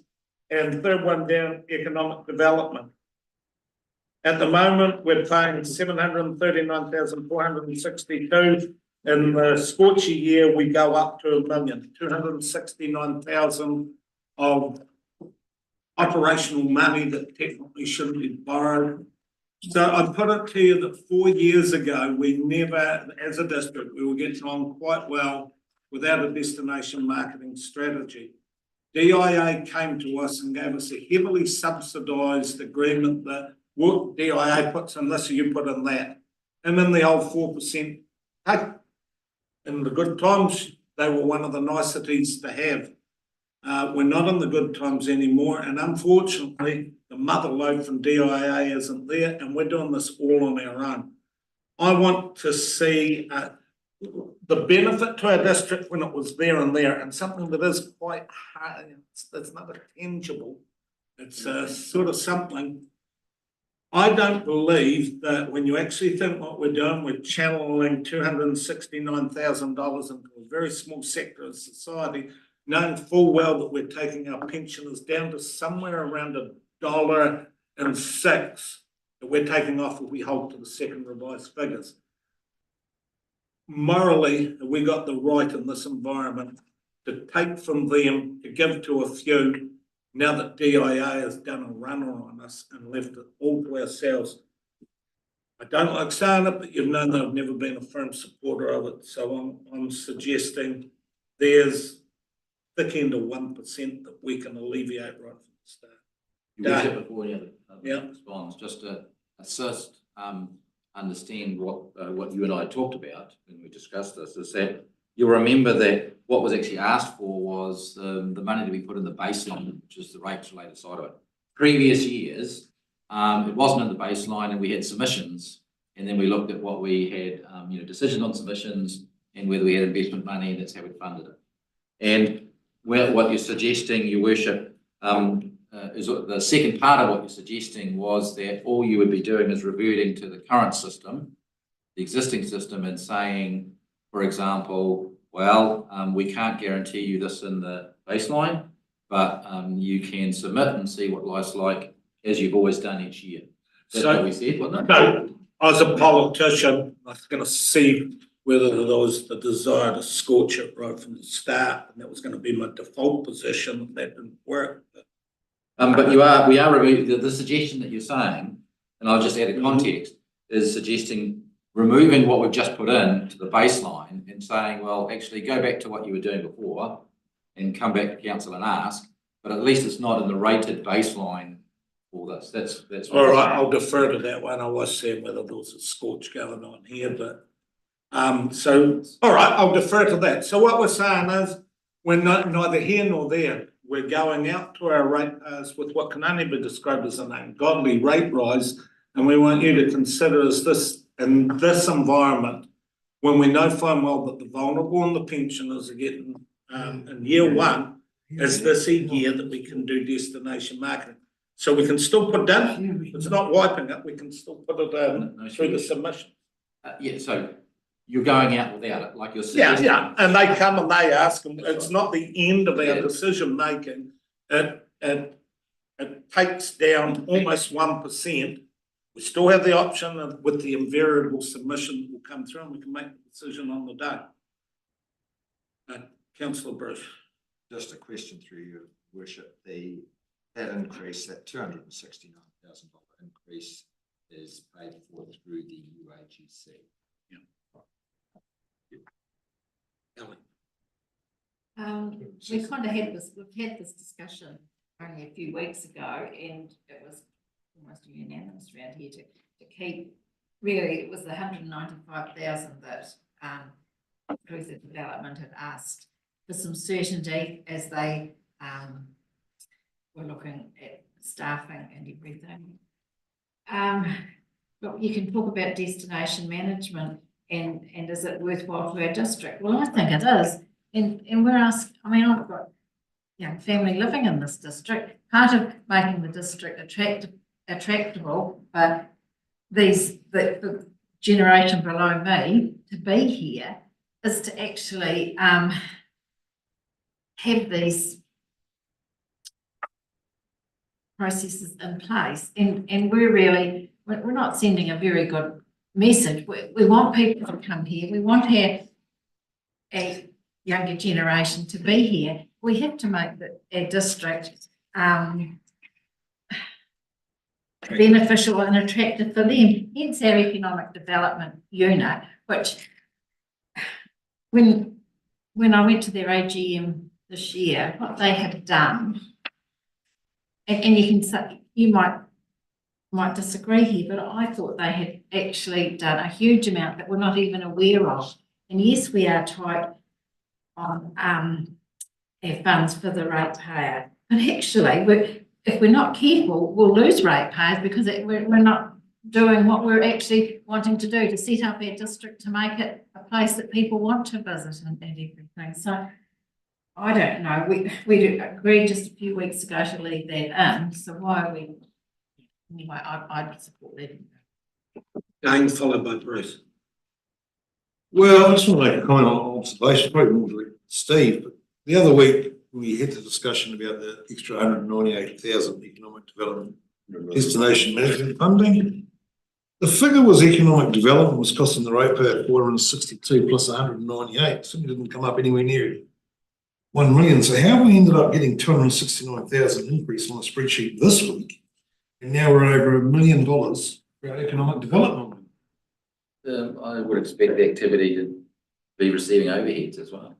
and third one down, economic development. At the moment, we're paying $739,462. In the scorchy year, we go up to $1,269,000 of operational money that technically shouldn't be borrowed. So I put it to you that 4 years ago, we never, as a district, we were getting on quite well without a destination marketing strategy. DIA came to us and gave us a heavily subsidised agreement that what DIA puts in this, you put in that. And then the old 4%, hey, in the good times, they were one of the niceties to have. We're not in the good times anymore, and unfortunately, the mother lode from DIA isn't there, and we're doing this all on our own. I want to see the benefit to our district when it was there and there, and something that is quite hard, it's not a tangible, it's sort of something. I don't believe that when you actually think what we're doing, we're channeling $269,000 into a very small sector of society, knowing full well that we're taking our pensioners down to somewhere around $1.06 that we're taking off if we hold to the second revised figures. Morally, we got the right in this environment to take from them, to give to a few, now that DIA has done a runner on us and left it all to ourselves. I don't like saying it, but you've known that I've never been a firm supporter of it, so I'm suggesting there's thick end of 1% that we can alleviate right from the start. You wish it before the Yeah. other response, just to assist, understand what you and I talked about when we discussed this, is that you'll remember that what was actually asked for was the money to be put in the baseline, which is the rates related side of it. Previous years, it wasn't in the baseline and we had submissions, and then we looked at what we had, decision on submissions and whether we had investment money, and that's how we funded it. And what you're suggesting, Your Worship, is the second part of what you're suggesting was that all you would be doing is reverting to the current system, the existing system, and saying, for example, well, we can't guarantee you this in the baseline, but you can submit and see what life's like as you've always done each year. That's what we said, wasn't it? No, as a politician, I was going to see whether there was the desire to scorch it right from the start, and that was going to be my default position. If that didn't work. But we are removing the suggestion that you're saying, and I'll just add a context, is suggesting removing what we've just put in to the baseline and saying, well, actually go back to what you were doing before and come back to council and ask, but at least it's not in the rated baseline for this. That's All right, I'll defer to that one. I was saying whether there was a scorch going on here, but so all right, I'll defer to that. So what we're saying is we're neither here nor there. We're going out to our ratepayers with what can only be described as an ungodly rate rise, and we want you to consider is this in this environment when we know fine well that the vulnerable and the pensioners are getting in year one, is this a year that we can do destination marketing? So we can still put it in. It's not wiping it. We can still put it in through the submission. yeah, so you're going out without it, like you're suggesting. Yeah, and they come and they ask, and it's not the end of our decision making. It takes down almost 1%. We still have the option of, with the invariable submission that will come through, and we can make the decision on the day. Councillor Bruce. Just a question through Your Worship, that increase, that $269,000 increase is paid for through the UAGC. We kind of had this, we've had this discussion only a few weeks ago, and it was almost unanimous around here to keep, really, it was the 195,000 that Inclusive Development had asked for some certainty as they were looking at staffing and everything. But you can talk about destination management and is it worthwhile to our district? Well, I think it is. And we're asking, I mean, I've got young family living in this district. Part of making the district attractable, but the generation below me to be here is to actually have these processes in place, and we're not sending a very good message. We want people to come here. We want a younger generation to be here. We have to make our district beneficial and attractive for them. Hence our economic development unit, which when I went to their AGM this year, what they have done, and you can say, you might disagree here, but I thought they had actually done a huge amount that we're not even aware of. And yes, we are tight on our funds for the ratepayer, but actually, if we're not careful, we'll lose ratepayers because we're not doing what we're actually wanting to do to set up our district to make it a place that people want to visit and everything. So I don't know. We agreed just a few weeks ago to leave that in. So why are we? Anyway, I'd support that. Jane, followed by Bruce. Well, I just want to make a comment on observation, probably more to Steve, but the other week we had the discussion about the extra 198,000 economic development destination management funding. The figure was economic development was costing the ratepayer 462 plus 198. Certainly didn't come up anywhere near 1 million. So how we ended up getting 269,000 increase on a spreadsheet this week, and now we're over $1 million for our economic development. I would expect the activity to be receiving overheads as well.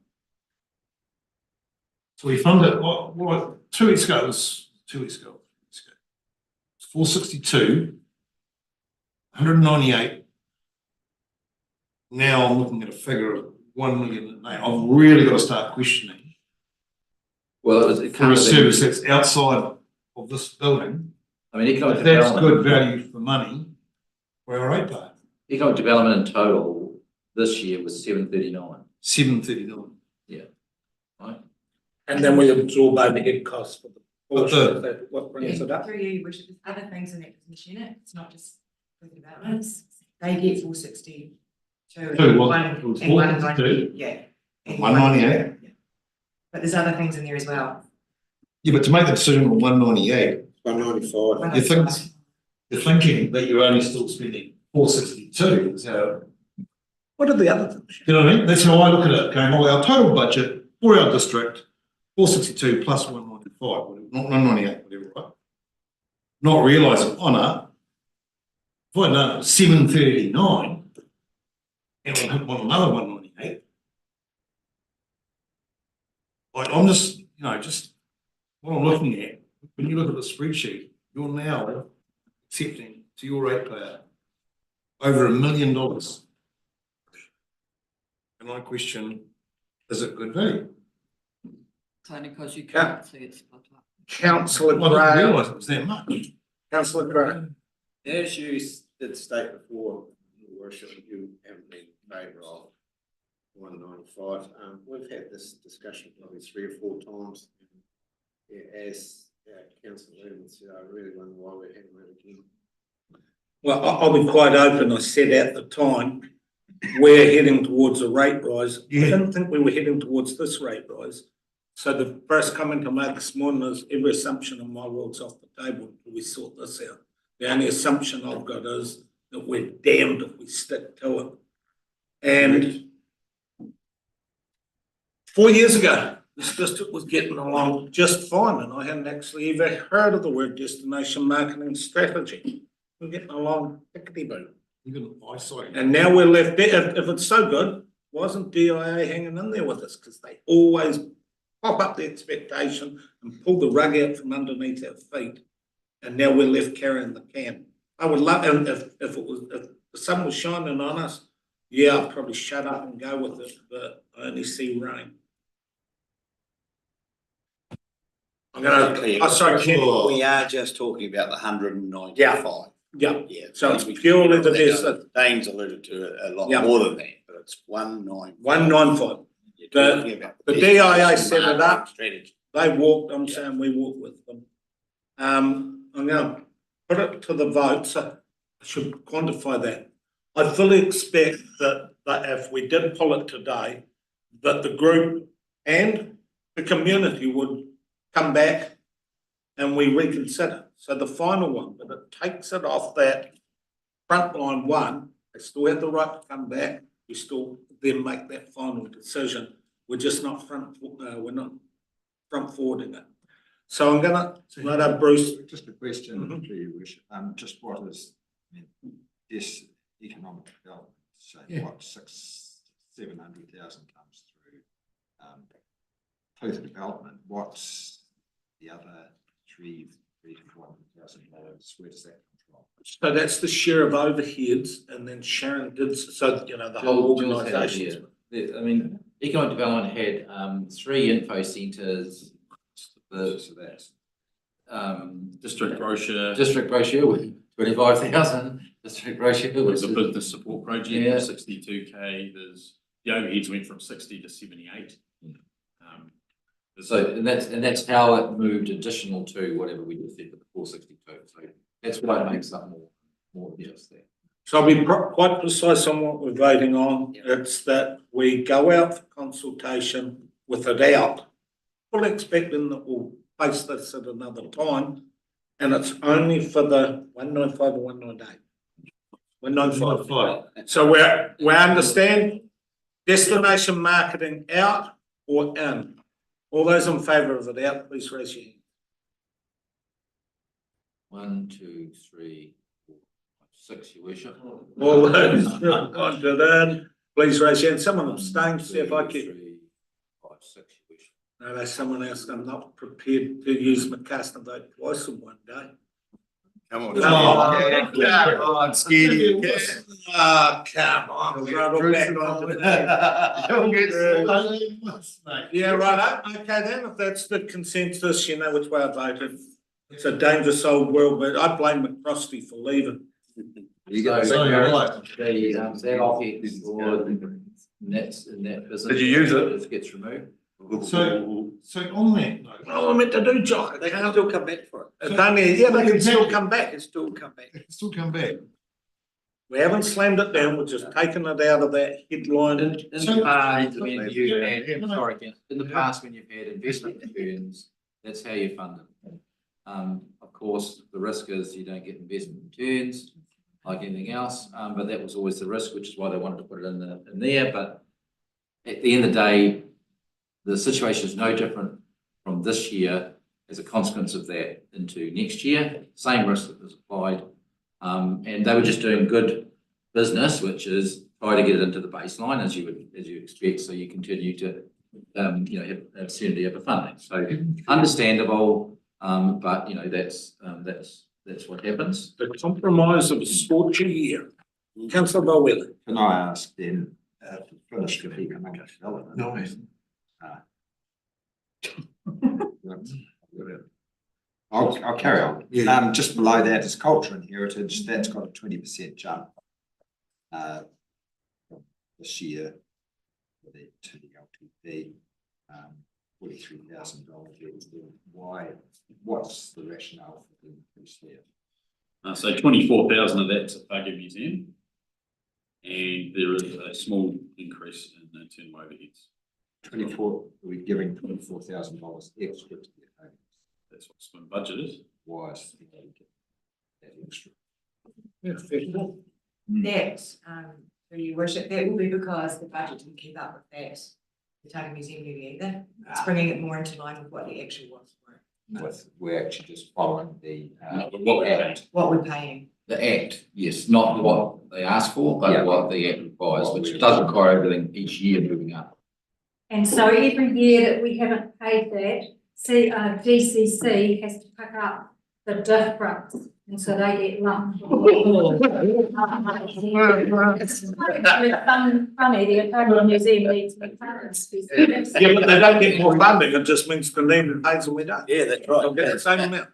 So we funded what 2 weeks ago, it was 2 weeks ago. 462, 198. Now I'm looking at a figure of 1 million. I've really got to start questioning. Well, it for a service that's outside of this building. I mean, economic that's development. good value for money for our ratepayer. Economic development in total this year was 739. 739. Yeah. Right. And then we absorb overhead costs for the But portion that what brings it up. Through you, which there's other things in that business unit, it's not just the developments, they get 462. Two, what? One, It was and 462? yeah. And 198? yeah. But there's other things in there as well. Yeah, but to make the decision on 198, 195. you're thinking that you're only still spending 462. So, What are the other things? you know what I mean? That's how I look at it. Going, well, our total budget for our district, 462 plus 195, not 198, whatever, right? Not realising, oh no, if I'd done it was 739, and I'll hit another 198. Like, I'm just, just what I'm looking at, when you look at the spreadsheet, you're now accepting to your ratepayer over $1 million. And I question, is it good value? It's only because you can't see it split up. Councillor Well, I didn't Graham. realise it was that much. Councillor Graham. As you did state before, Your Worship, you haven't been in favour of 195. We've had this discussion probably 3 or 4 times. As Councillor Lehman said, I really wonder why we're having that again. Well, I'll be quite open. I said at the time, we're heading towards a rate rise. I didn't think we were heading towards this rate rise. So the first comment I made this morning is every assumption in my world's off the table until we sort this out. The only assumption I've got is that we're damned if we stick to it. And 4 years ago, this district was getting along just fine, and I hadn't actually even heard of the word destination marketing strategy. We're getting along tickety-boo. Even eyesight. And now we're left there. If it's so good, why isn't DIA hanging in there with us? Because they always pop up the expectation and pull the rug out from underneath our feet. And now we're left carrying the can. I would love, and if the sun was shining on us, yeah, I'd probably shut up and go with it, but I only see rain. I'm gonna, sorry, Ken. We are just talking about the 195. Yeah, Yeah. so it's purely the deficit. Dane's alluded to it a lot Yeah. more than that, but it's 195. 195. You're talking about The DIA set it up. strategy. They walked, I'm saying we walked with them. I'm gonna put it to the vote, so I should quantify that. I fully expect that if we did pull it today, that the group and the community would come back and we reconsider. So the final one, but it takes it off that frontline one, they still have the right to come back, we still then make that final decision. We're just not we're not front forwarding it. So I'm gonna let our Bruce. Just a question to you, Wish. Just what is, I mean, this economic development, so what, 700,000 comes through, Clutha Development, what's the other $300,000 to $400,000, where does that come from? So that's the share of overheads, and then Sharon did, so, you know, the whole organisation. I mean, economic development had 3 info centres. So that's District brochure. District brochure with 25,000. District brochure There's was a business support project, Yeah. 62K, the overheads went from 60 to 78. so, and that's how it moved additional to whatever we just said, the 462. So that's why it makes up more than just that. So I'll be quite precise on what we're voting on. It's that we go out for consultation with it out, fully expecting that we'll face this at another time, and it's only for the 195 or 198. 195. So we understand destination marketing out or in. All those in favour of it out, please raise your hand. 1, 2, 3, 4, 5, 6, your worship. All those wanted in, please raise your hand. Someone abstained, see if I can. 3, 5, 6, your worship. No, there's someone else. I'm not prepared to use my cast and vote twice in one day. Come on. Come on, scared you. Oh, come on. Rattle back onto that. Yeah, right. Okay, then, if that's the consensus, you know which way I voted. It's a dangerous old world, but I blame McCrosty for leaving. you get So, the that OPEX or in that business. Did you use it? It gets removed. So on that note, Oh, I meant to do, Jock. They can still come back for it. It's only, yeah, they can still come back. They can still come back. they can still come back. We haven't slammed it down, we're just taking it out of that headline. In the past, when you've had, sorry, Ken, in the past, when you've had investment returns, that's how you fund them. Of course, the risk is you don't get investment returns like anything else, but that was always the risk, which is why they wanted to put it in there. But at the end of the day, the situation is no different from this year as a consequence of that into next year. Same risk that was applied, and they were just doing good business, which is try to get it into the baseline as you expect, so you continue to have certainty of the funding. So understandable, but that's what happens. The compromise of a scorching year. Councillor Bowen. Can I ask then, to finish with economic development? No. I'll carry on. Just below that is culture and heritage. That's got a 20% jump this year to the LTP, $43,000. Why? What's the rationale for the increase there? So 24,000 of that's a Bugger Museum, and there is a small increase in the internal overheads. 24. Are we giving $24,000 extra to the academy? That's what's been budgeted. Why is that extra? That, for your worship, that will be because the budget didn't keep up with that, the Taga Museum levy either. It's bringing it more into line with what the actual was for. We're actually just following the Act. What we're paying. The Act, yes, not what they asked for, but what the Act requires, which does require everything each year moving up. And so every year that we haven't paid that, DCC has to pick up the difference, and so they get lumped. It's funny, the Otago Museum needs to be funded. Yeah, but they don't get more funding, it just means the name pays and we don't. Yeah, that's right. They'll get the same amount.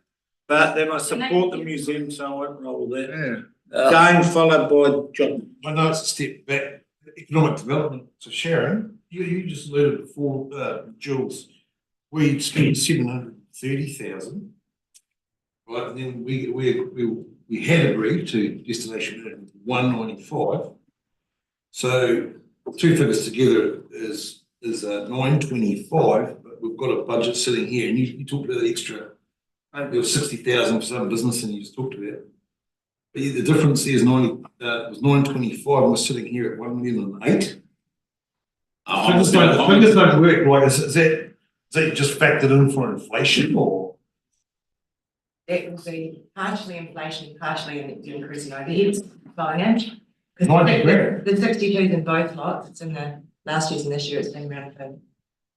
But then I support the museum, so I won't roll there. Jane followed by John. I know it's a step back, economic development. So Sharon, you just alluded before, Jules, we spent 730,000. Right, and then we had agreed to destination 195. So two figures together is 925, but we've got a budget sitting here, and you talked about the extra. There was 60,000 for some business, and you just talked about. But the difference is it was 925, and we're sitting here at 1,008,000. Figures don't work. Like, is that just factored in for inflation, or? That will be partially inflation, partially an increase in overheads, finance. 90 grand. The 62 is in both lots, it's in the last year's and this year, it's been around for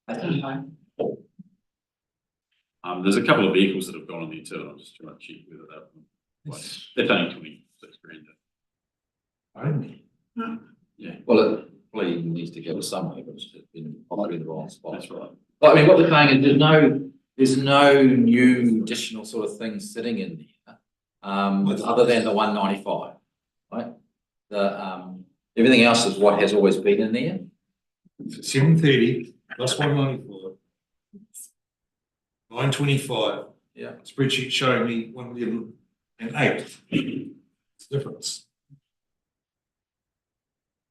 quite some time. There's a couple of vehicles that have gone on the internal, I'm just trying to check whether they're only 26 grand. Only. Yeah, well, it probably needs to go somewhere, but it's been probably in the wrong spot. That's right. But I mean, what they're saying is there's no new additional sort of things sitting in there, other than the 195, right? Everything else is what has always been in there. 730 plus 194. 925. Yeah. Spreadsheet showing me 1,008,000. It's a difference.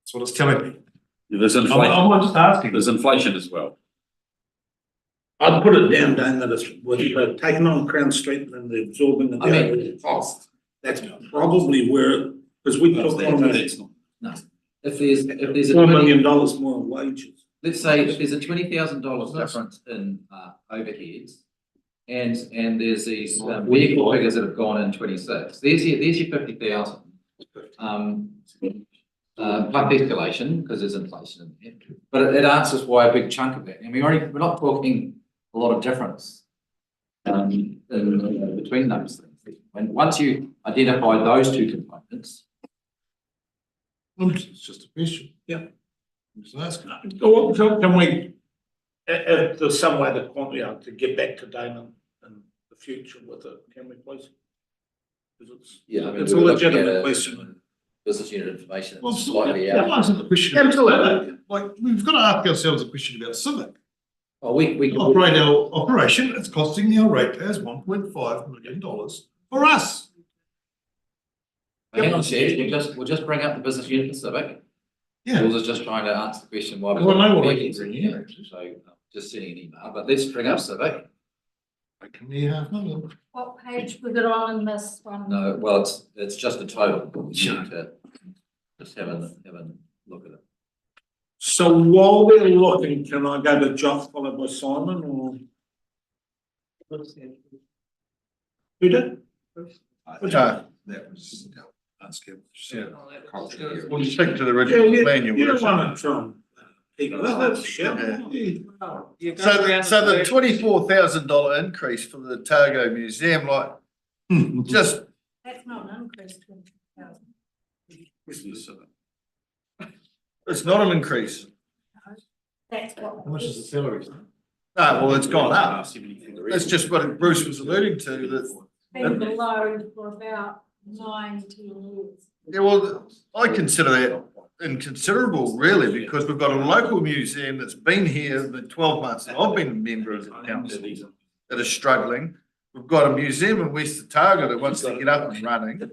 That's what it's telling me. Yeah, there's inflation. I'm just asking. There's inflation as well. I'd put it down, Dan, that it's with taking on Crown Street and then the absorbing the. I mean, cost. That's probably where, because we took on No. If there's a $4 million more in wages. let's say if there's a $20,000 difference in overheads, and there's these vehicle figures that have gone in 26. There's your 50,000. Plus escalation because there's inflation in there, but it answers why a big chunk of it. And we're not talking a lot of difference between those things. And once you identify those two components, It's just a question. Yeah. I'm just asking. So can we, if there's some way to get back to Damon in the future with it, can we please? Because it's a legitimate question. business unit information, Well, it's slightly that out. wasn't the question. Absolutely. Like, we've got to ask ourselves a question about Civic. Well, we Operate our operation, it's costing our ratepayers $1.5 million for us. hang on, Seth, we'll just bring up the business unit for Civic. Yeah. Jules is just trying to answer the question why. Well, I know what I meetings can in bring here, in. so just sending an email, but let's bring up Civic. Can we have another? What page was it on in this one? No, well, it's just a total, but we need to just have a look at it. So while we're looking, can I go to Joff followed by Simon or? Who did? Which No, that was, ask him. Well, you stick to the Yeah, original manual. you don't want to try and keep it. That's shit. So the $24,000 increase for the Otago Museum, like, just, That's not an increase, 20,000. it's not an increase. That's what. How much is the salary? No, well, it's gone up. That's just what Bruce was alluding to, that, Been below for about 9 to 10 years. yeah, well, I consider that inconsiderable, really, because we've got a local museum that's been here the 12 months that I've been a member of the council that is struggling. We've got a museum in West Otago that wants to get up and running.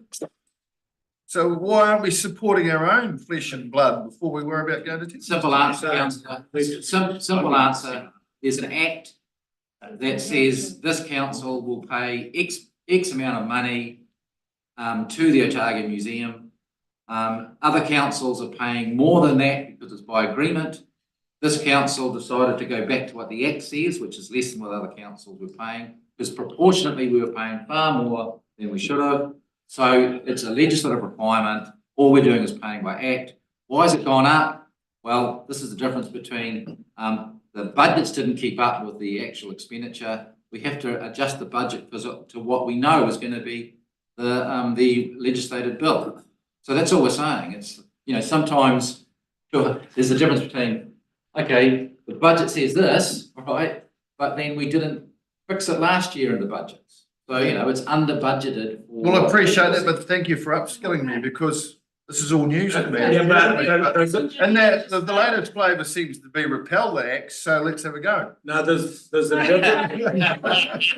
So why aren't we supporting our own flesh and blood before we worry about going to town? Simple answer, councillor. Simple answer. There's an act that says this council will pay X amount of money to the Otago Museum. Other councils are paying more than that because it's by agreement. This council decided to go back to what the act says, which is less than what other councils were paying, because proportionately we were paying far more than we should have. So it's a legislative requirement. All we're doing is paying by act. Why has it gone up? Well, this is the difference between the budgets didn't keep up with the actual expenditure. We have to adjust the budget to what we know is going to be the legislated bill. So that's all we're saying. It's, sometimes there's a difference between, okay, the budget says this, right, but then we didn't fix it last year in the budgets. So, it's under budgeted. Well, I appreciate that, but thank you for upskilling me, because This is all news to me. Yeah, but And that, the latest flavour seems to be repel the X, so let's have a go. no, there's a difference.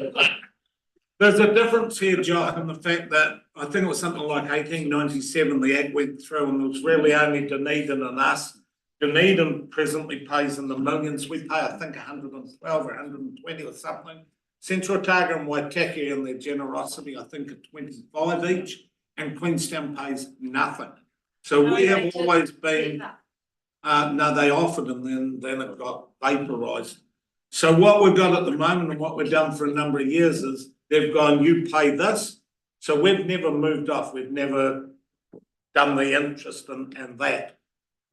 There's a difference here, Jock, in the fact that I think it was something like 1897, the Act went through and it was really only Dunedin and us. Dunedin presently pays in the millions. We pay, I think, 112 or 120 or something. Central Otago and Waitaki and their generosity, I think, at 25 each, and Queenstown pays nothing. So we have always been, no, they offered and then it got vaporised. So what we've got at the moment and what we've done for a number of years is they've gone, you pay this. So we've never moved off. We've never done the interest and that.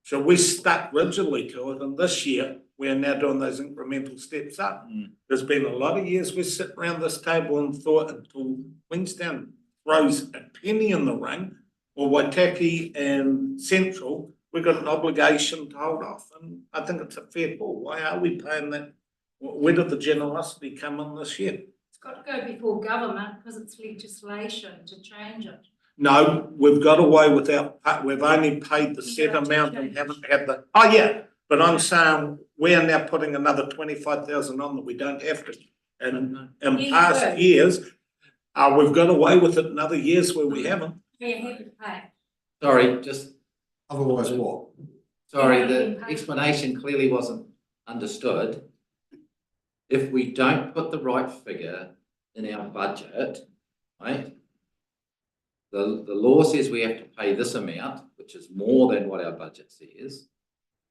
So we stuck rigidly to it. And this year, we're now doing those incremental steps up. There's been a lot of years we sit around this table and thought until Queenstown throws a penny in the ring, or Waitaki and Central, we've got an obligation to hold off. And I think it's a fair call. Why are we paying that? Where did the generosity come in this year? It's got to go before government because it's legislation to change it. No, we've got away without, we've only paid the set amount and haven't had the, oh yeah, but I'm saying we are now putting another 25,000 on that we don't have to. And in past years, we've got away with it in other years where we haven't. They're happy to pay. Sorry, just, Otherwise what? sorry, the explanation clearly wasn't understood. If we don't put the right figure in our budget, right? The law says we have to pay this amount, which is more than what our budget says.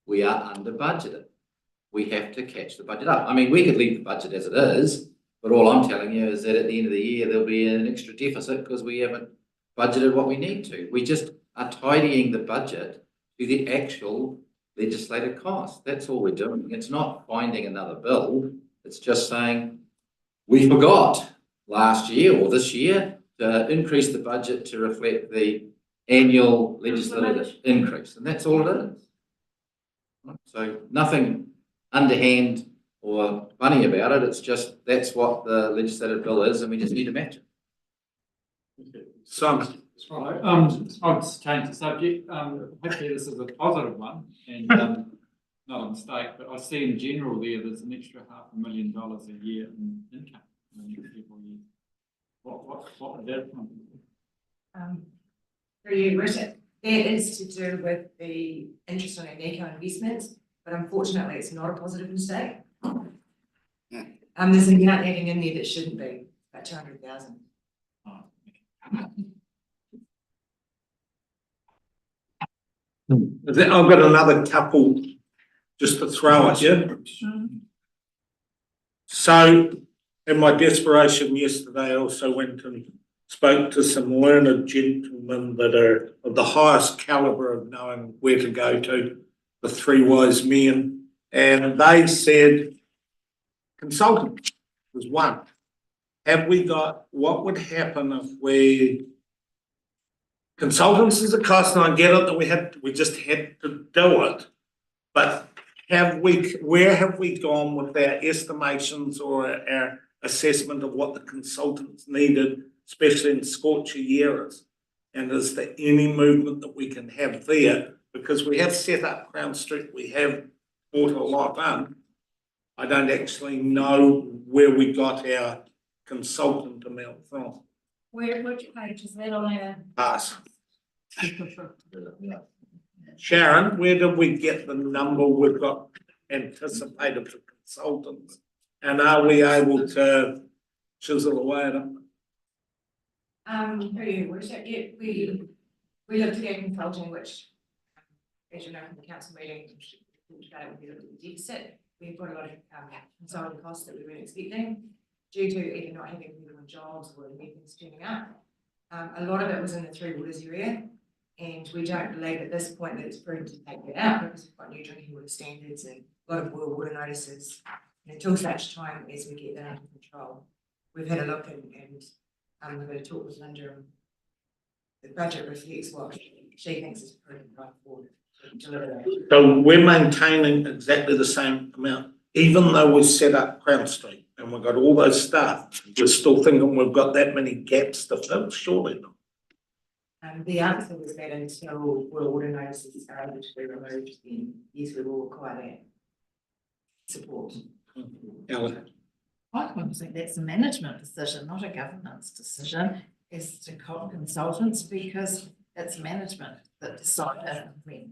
We are under budgeted. We have to catch the budget up. I mean, we could leave the budget as it is, but all I'm telling you is that at the end of the year, there'll be an extra deficit because we haven't budgeted what we need to. We just are tidying the budget to the actual legislated cost. That's all we're doing. It's not finding another bill. It's just saying, we forgot last year or this year to increase the budget to reflect the annual legislative increase, and that's all it is. So nothing underhand or funny about it, it's just, that's what the legislative bill is, and we just need to match it. Simon. Right, I'll just change the subject. Hopefully this is a positive one and not a mistake, but I see in general there's an extra $500,000 a year in income in the next several years. What would that come from? For you, Richard, that is to do with the interest on our NECO investments, but unfortunately it's not a positive mistake. There's an amount adding in there that shouldn't be, about 200,000. I've got another couple just to throw at you. So in my desperation yesterday, I also went and spoke to some learned gentlemen that are of the highest caliber of knowing where to go to, the three wise men, and they said consultant was one. Have we got, what would happen if we, consultants is a cost, and I get it that we just had to do it, but where have we gone with our estimations or our assessment of what the consultants needed, especially in scorcher years? And is there any movement that we can have there? Because we have set up Crown Street, we have bought a lot in. I don't actually know where we got our consultant amount from. Which page is that on our? Pass. Sharon, where did we get the number we've got anticipated for consultants? And are we able to chisel away at them? For you, we looked at our consulting, which, as you know from the council meeting, we looked at the deficit. We've got a lot of consulting costs that we weren't expecting due to either not having people in jobs or new things turning up. A lot of it was in the Three Waters area, and we don't believe at this point that it's prudent to take that out because we've got new drinking water standards and a lot of well water notices. And until such time as we get that under control, we've had a look and we're going to talk with Linda. And the budget reflects what she thinks is prudent right forward to deliver that. So we're maintaining exactly the same amount, even though we've set up Crown Street and we've got all those staff. We're still thinking we've got that many gaps to fill, surely not. The answer was that until water notices are able to be removed, then yes, we will require that support. Ellen, I kind of think that's a management decision, not a governance decision, as to consultants, because it's management that decide when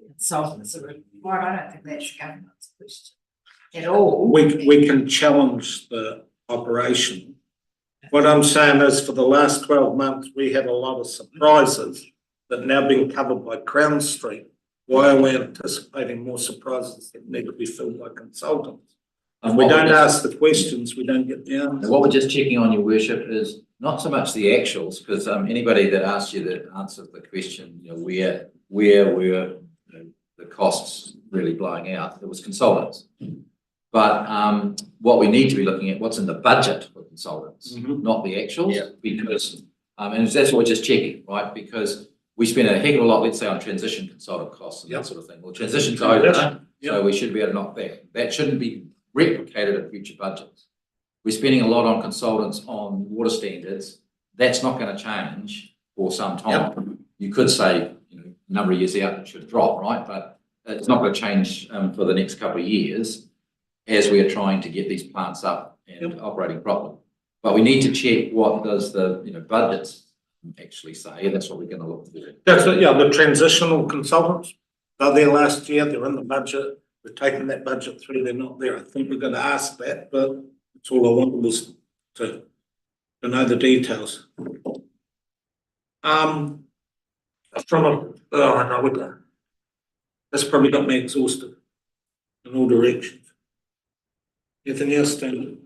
consultants are required. I don't think that's a governance question at all. we can challenge the operation. What I'm saying is for the last 12 months, we had a lot of surprises that now been covered by Crown Street. Why are we anticipating more surprises that need to be filled by consultants? If we don't ask the questions, we don't get the answers. What we're just checking on, your worship, is not so much the actuals, because anybody that asks you that answers the question, where were the costs really blowing out, it was consultants. But what we need to be looking at, what's in the budget for consultants, not the actuals, because and that's what we're just checking, right? Because we spend a heck of a lot, let's say, on transition consultant costs and that sort of thing. Well, transition's over, so we should be able to knock back. That shouldn't be replicated in future budgets. We're spending a lot on consultants on water standards. That's not going to change for some time. You could say, a number of years out, it should drop, right? But it's not going to change for the next couple of years as we are trying to get these plants up and operating properly. But we need to check what does the budgets actually say, and that's what we're going to look for. That's it, the transitional consultants, they're there last year, they're in the budget, we're taking that budget through, they're not there. I think we're going to ask that, but that's all I wanted was to know the details. That's probably got me exhausted in all directions. Anything else, Steve?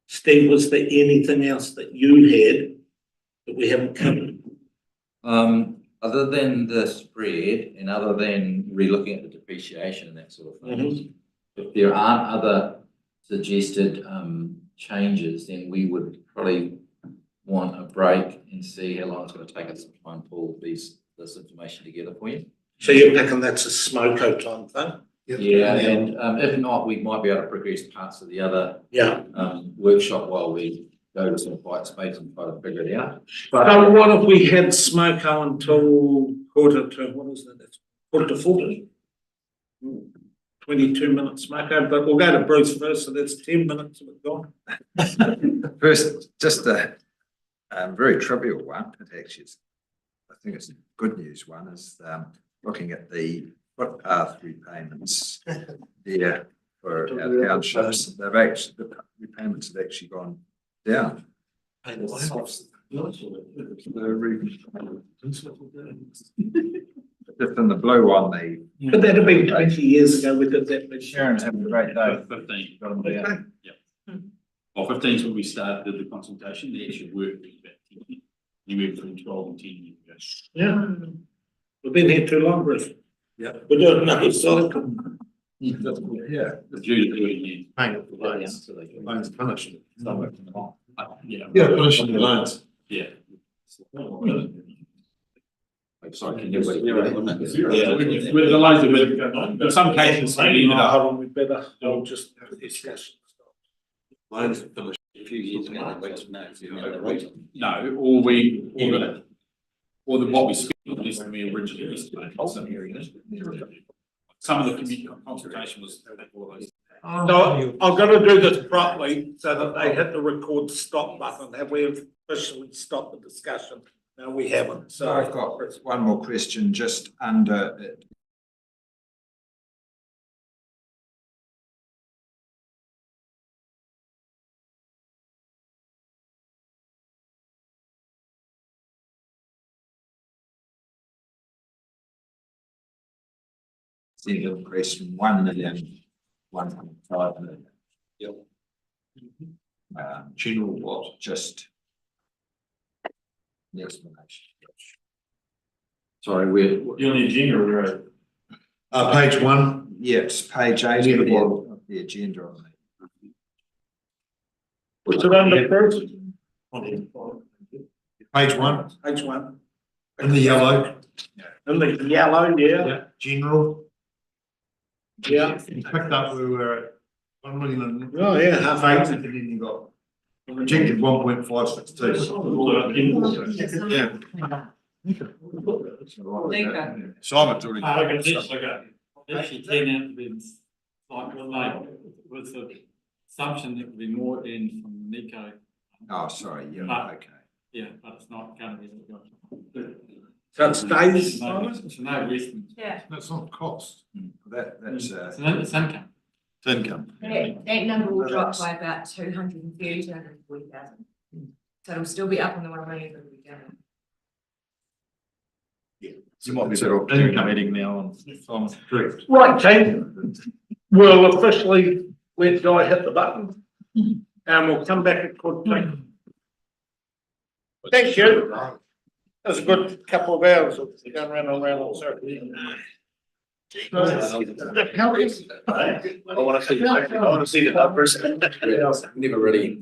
Steve, was there anything else that you had that we haven't covered? Other than the spread and other than re-looking at the depreciation and that sort of thing, if there aren't other suggested changes, then we would probably want a break and see how long it's going to take us to try and pull this information together for you. So you're picking that's a smoko time thing? Yeah, and if not, we might be able to progress parts of the other workshop while we go to some quiet space and try to figure it out. But what if we had smoko until quarter to 40? 22-minute smoko, but we'll go to Bruce first, so that's 10 minutes of it gone. First, just a very trivial one, it actually is, I think it's a good news one, is looking at the footpath repayments there for our townships. They've actually, the repayments have actually gone down. Just in the blue one, But that had been 20 years ago, we did that. Sharon, have a great day. 15. Got them down. Well, 15 is when we started the consultation, the actual work was about 10 years. You moved between 12 and 10 years ago. Yeah. We've been here too long, Bruce. Yeah. We're doing another cycle. Yeah. The due to 30 years. Paying up the loans. Loans finished. Yeah. Finishing the loans. Yeah. Sorry, can you wait? Yeah, with the lines of it, in some cases, maybe not. We better, I'll just discuss. Loans finished. A few years ago, No, what we spent on this than we originally estimated. Some of the community consultation was all of those. So I'm gonna do this properly so that they hit the record stop button. Have we officially stopped the discussion? No, we haven't. So I've got one more question just under it. Single question, 1,000,105 million. Yep. General what? Just the explanation. Sorry, we're You're on the agenda, we're Page 1. Yeah, it's page 8 of the agenda on that. What's it under first? Page 1, Page 1. in the yellow. In the yellow, yeah. General. Yeah. You picked up, we were at 1 million. Oh, yeah, half Half eight. and then you got Projected 1.562. Yeah. Simon's already. Actually turned out to be like with the assumption that would be more in from Nico. Oh, sorry, yeah, But- okay. Yeah, but it's not gonna be. So it stays, It's no reason. Yeah. That's not cost. That's, It's income. It's income. That number will drop by about 230, 240,000. So it'll still be up on the 1 million, but it'll be down. You might be better off income heading now on Simon. Correct. right, team, we'll officially let Guy hit the button. And we'll come back at quarter. Thank you. That was a good couple of hours of going round and round on circuit. I wanna see the numbers. Never really.